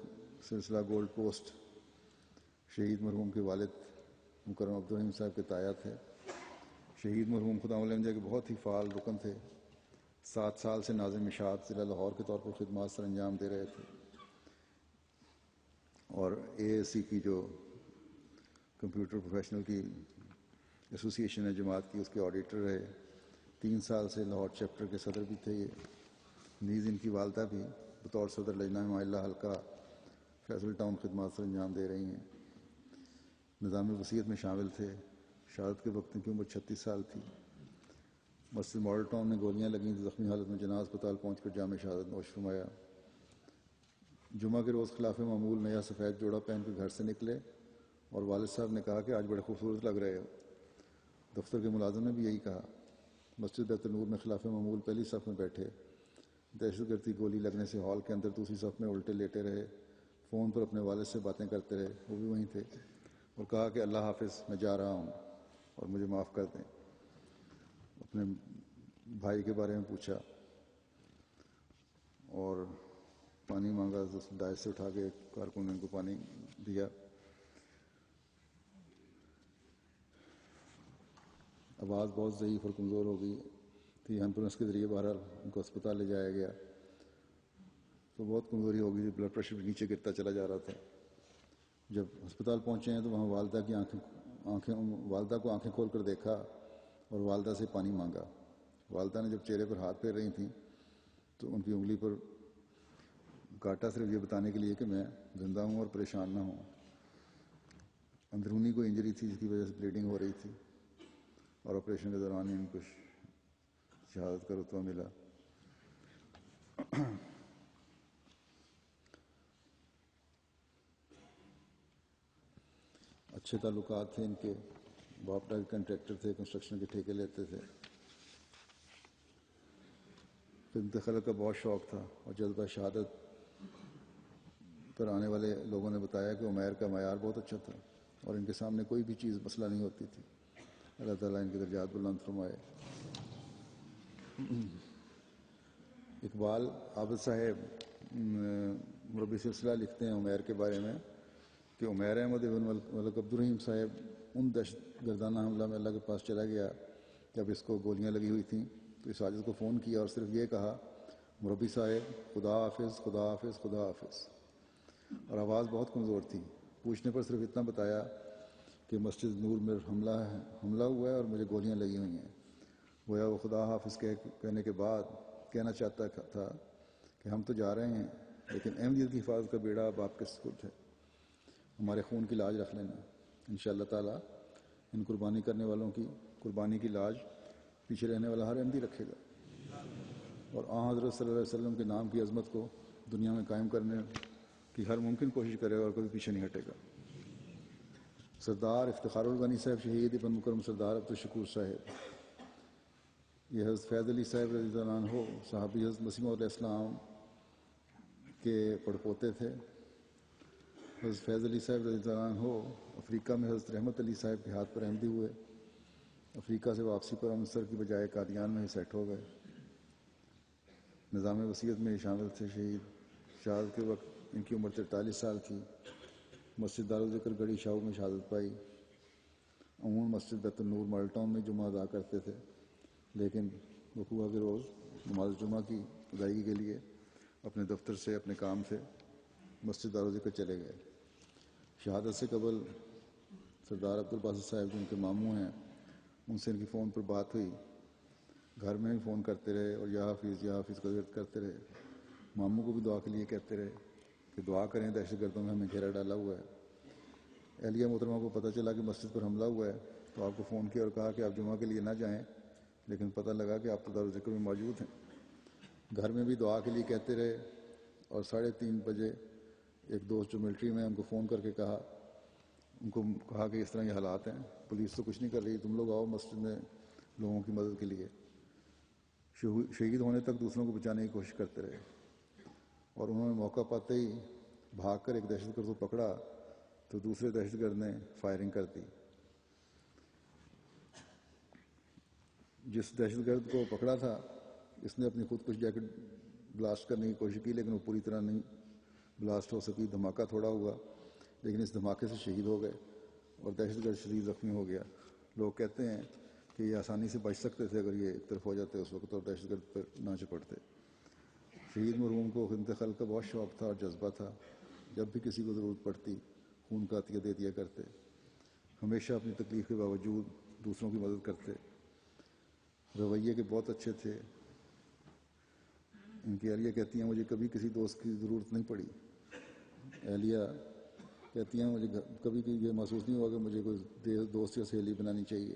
سلسلہ گولڈ پوسٹ، شہید مرحوم کے والد مکرم عبدالرحیم صاحب کے تایا تھے۔ شہید مرحوم خدام الانبیاء کے بہت ہی فعال رکن تھے، 7 سال سے ناظم اشاعت ضلع لاہور کے طور پر خدمات سر انجام دے رہے تھے، اور اے ایس سی کی جو کمپیوٹر پروفیشنل کی ایسوسی ایشن ہے جماعت کی، اس کے آڈیٹر رہے۔ 3 سال سے لاہور چیپٹر کے صدر بھی تھے یہ۔ نیز ان کی والدہ بھی بطور صدر لجنہ معلّہ حلقہ فیصل ٹاؤن خدمات سر انجام دے رہی ہیں۔ نظام وصیت میں شامل تھے۔ شہادت کے وقت ان کی عمر 36 سال تھی۔ مسجد ماڈل ٹاؤن میں گولیاں لگیں تو زخمی حالت میں جناح اسپتال پہنچ کر جامع شہادت نوش فرمایا۔ جمعہ کے روز خلاف معمول نیا سفید جوڑا پہن کر گھر سے نکلے، اور والد صاحب نے کہا کہ آج بڑے خوبصورت لگ رہے ہو۔ دفتر کے ملازم نے بھی یہی کہا۔ مسجد بیت النور میں خلاف معمول پہلی صف میں بیٹھے، دہشت گردی گولی لگنے سے ہال کے اندر دوسری صف میں الٹے لیٹے رہے، فون پر اپنے والد سے باتیں کرتے رہے، وہ بھی وہیں تھے، اور کہا کہ اللہ حافظ، میں جا رہا ہوں اور مجھے معاف کر دیں۔ اپنے بھائی کے بارے میں پوچھا اور پانی مانگا، تو دائر سے اٹھا کے کارکن نے ان کو پانی دیا۔ آواز بہت ضعیف اور کمزور ہو گئی تھی، ایمبولینس کے ذریعے بہرحال ان کو اسپتال لے جایا گیا، تو بہت کمزوری ہو گئی تھی، بلڈ پریشر بھی نیچے گرتا چلا جا رہا تھا۔ جب ہسپتال پہنچے ہیں تو وہاں والدہ کو آنکھیں کھول کر دیکھا اور والدہ سے پانی مانگا۔ والدہ نے جب چہرے پر ہاتھ پھیر رہی تھیں تو ان کی انگلی پر کاٹا، صرف یہ بتانے کے لیے کہ میں زندہ ہوں اور پریشان نہ ہوں۔ اندرونی کوئی انجری تھی جس کی وجہ سے بلیڈنگ ہو رہی تھی، اور آپریشن کے دوران ہی ان کو شہادت کا رتبہ ملا۔ اچھے تعلقات تھے ان کے، باپٹا کے کنٹریکٹر تھے، کنسٹرکشن کے ٹھیکے لیتے تھے۔ خدمت خلق کا بہت شوق تھا، اور جذبہ شہادت پر آنے والے لوگوں نے بتایا کہ عمیر کا معیار بہت اچھا تھا، اور ان کے سامنے کوئی بھی چیز مسئلہ نہیں ہوتی تھی۔ اللہ تعالیٰ ان کے درجات بلند فرمائے۔ اقبال عابد صاحب مربی سلسلہ لکھتے ہیں عمیر کے بارے میں کہ عمیر احمد ابن ملک عبدالرحیم صاحب ان دہشت گردانہ حملہ میں اللہ کے پاس چلا گیا جب اس کو گولیاں لگی ہوئی تھیں، تو اس عاجز کو فون کیا اور صرف یہ کہا، مربی صاحب خدا حافظ، خدا حافظ، خدا حافظ، اور آواز بہت کمزور تھی۔ پوچھنے پر صرف اتنا بتایا کہ مسجد نور میں حملہ ہوا ہے اور مجھے گولیاں لگی ہوئی ہیں۔ گویا وہ خدا حافظ کہنے کے بعد کہنا چاہتا تھا کہ ہم تو جا رہے ہیں، لیکن احمدیت کی حفاظت کا بیڑا اب آپ کے سپرد ہے، ہمارے خون کی لاج رکھ لینا۔ انشاءاللہ تعالیٰ ان قربانی کرنے والوں کی قربانی کی لاج پیچھے رہنے والا ہر احمدی رکھے گا، اور آن حضرت صلی اللہ علیہ وسلم کے نام کی عظمت کو دنیا میں قائم کرنے کی ہر ممکن کوشش کرے گا اور کبھی پیچھے نہیں ہٹے گا۔ سردار افتخار الغنی صاحب شہید ابن مکرم سردار عبدالشکور صاحب، یہ حضرت فیض علی صاحب رضی اللہ عنہ صحابی حضرت مسیح علیہ السلام کے پڑپوتے تھے۔ حضرت فیض علی صاحب رضی اللہ عنہ افریقہ میں حضرت رحمت علی صاحب کے ہاتھ پر احمدی ہوئے۔ افریقہ سے واپسی پر امرتسر کی بجائے قادیان میں ہی سیٹ ہو گئے۔ نظام وصیت میں شامل تھے شہید۔ شہادت کے وقت ان کی عمر 43 سال تھی۔ مسجد دارالذکر گڑھی شاہو میں شہادت پائی۔ عموماً مسجد بیت النور ماڈل ٹاؤن میں جمعہ ادا کرتے تھے۔ لیکن وہ ہوا کہ روز نماز جمعہ کی ادائیگی کے لیے اپنے دفتر سے اپنے کام سے مسجد دار ذکر چلے گئے۔ شہادت سے قبل سردار عبدالباسط صاحب جو ان کے ماموں ہیں، ان سے ان کی فون پر بات ہوئی، گھر میں بھی فون کرتے رہے اور یا حافظ کا ذکر کرتے رہے۔ ماموں کو بھی دعا کے لیے کہتے رہے کہ دعا کریں، دہشت گردوں میں ہمیں گھیرا ڈالا ہوا ہے۔ اہلیہ محترمہ کو پتہ چلا کہ مسجد پر حملہ ہوا ہے تو آپ کو فون کیا اور کہا کہ آپ جمعہ کے لیے نہ جائیں، لیکن پتہ لگا کہ آپ تو دارالذکر میں موجود ہیں۔ گھر میں بھی دعا کے لیے کہتے رہے اور 3:30 بجے ایک دوست جو ملٹری میں ان کو فون کر کے ان کو کہا کہ اس طرح یہ حالات ہیں، پولیس تو کچھ نہیں کر رہی، تم لوگ آؤ مسجد میں لوگوں کی مدد کے لیے۔ شہید ہونے تک دوسروں کو بچانے کی کوشش کرتے رہے اور انہوں نے موقع پاتے ہی بھاگ کر ایک دہشت گرد کو پکڑا تو دوسرے دہشت گرد نے فائرنگ کر دی۔ جس دہشت گرد کو پکڑا تھا اس نے اپنی خودکش جیکٹ بلاسٹ کرنے کی کوشش کی، لیکن وہ پوری طرح نہیں بلاسٹ ہو سکی۔ دھماکہ تھوڑا ہوا لیکن اس دھماکے سے شہید ہو گئے اور دہشت گرد شدید زخمی ہو گیا۔ لوگ کہتے ہیں کہ یہ آسانی سے بچ سکتے تھے اگر یہ ایک طرف ہو جاتے اس وقت اور دہشت گرد پر نہ چپڑتے۔ شہید مرحوم کو خدمت خلق کا بہت شوق تھا اور جذبہ تھا، جب بھی کسی کو ضرورت پڑتی خون کا عطیہ دے دیا کرتے، ہمیشہ اپنی تکلیف کے باوجود دوسروں کی مدد کرتے، رویے کے بہت اچھے تھے۔ ان کی اہلیہ کہتی ہیں مجھے کبھی کسی دوست کی ضرورت نہیں پڑی۔ اہلیہ کہتی ہیں مجھے کبھی یہ محسوس نہیں ہوا کہ مجھے کوئی دوست یا سہیلی بنانی چاہیے۔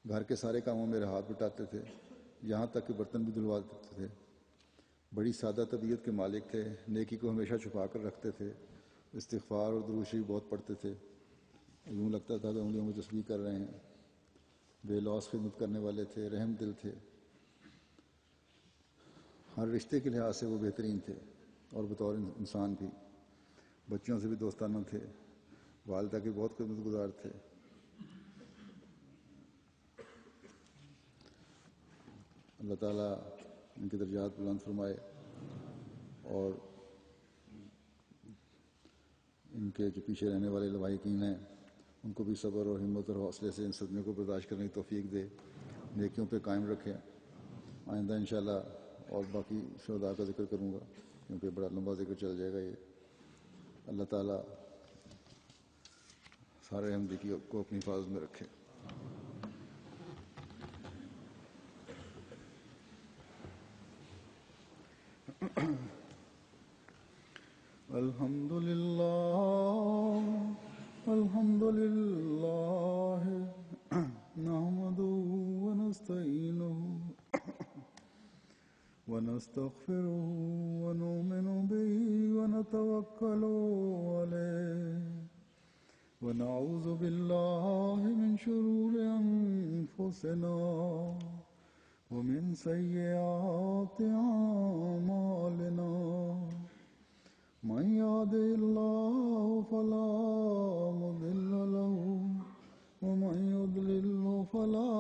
گھر کے سارے کاموں میں ہاتھ بٹاتے تھے، یہاں تک کہ برتن بھی دھلوا دیتے تھے۔ بڑی سادہ طبیعت کے مالک تھے، نیکی کو ہمیشہ چھپا کر رکھتے تھے، استغفار اور درود شریف بہت پڑھتے تھے، یوں لگتا تھا کہ انگلیوں میں تسبیح کر رہے ہیں۔ بے لوث خدمت کرنے والے تھے، رحم دل تھے، ہر رشتے کے لحاظ سے وہ بہترین تھے اور بطور انسان بھی۔ بچوں سے بھی دوستانہ تھے، والدہ کے بہت خدمت گزار تھے۔ اللہ تعالیٰ ان کے درجات بلند فرمائے اور ان کے جو پیچھے رہنے والے لواحقین ہیں ان کو بھی صبر اور ہمت اور حوصلے سے ان صدمے کو برداشت کرنے کی توفیق دے، نیکیوں پہ قائم رکھے۔ آئندہ انشاءاللہ اور باقی شہداء کا ذکر کروں گا کیونکہ بڑا لمبا ذکر چل جائے گا یہ۔ اللہ تعالیٰ سارے احمدی کو اپنی حفاظت میں رکھے۔ الحمد للہ نحمده ونستعینه ونستغفره ونؤمن به ونتوکل علیه ونعوذ بالله من شرور انفسنا ومن سیئات اعمالنا من يهده الله فلا مضل له ومن يضلل فلا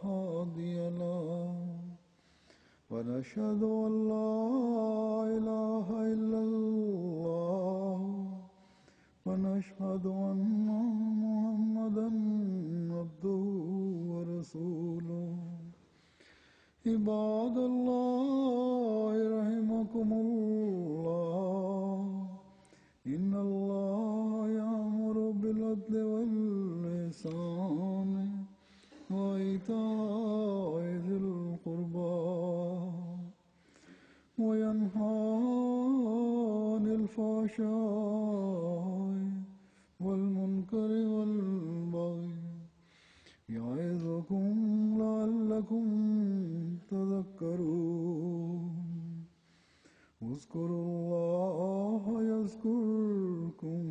هادي له ونشهد أن لا إله إلا الله ونشهد أن محمدا عبده ورسوله عباد الله رحمكم الله إن الله يأمر بالعدل والإحسان وإيتاء ذي القربى وينهى عن الفحشاء والمنكر والبغي يعظكم لعلكم تذكرون اذكروا الله يذكركم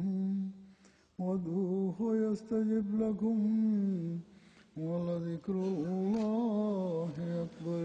وادعوه يستجب لكم ولذكر الله أكبر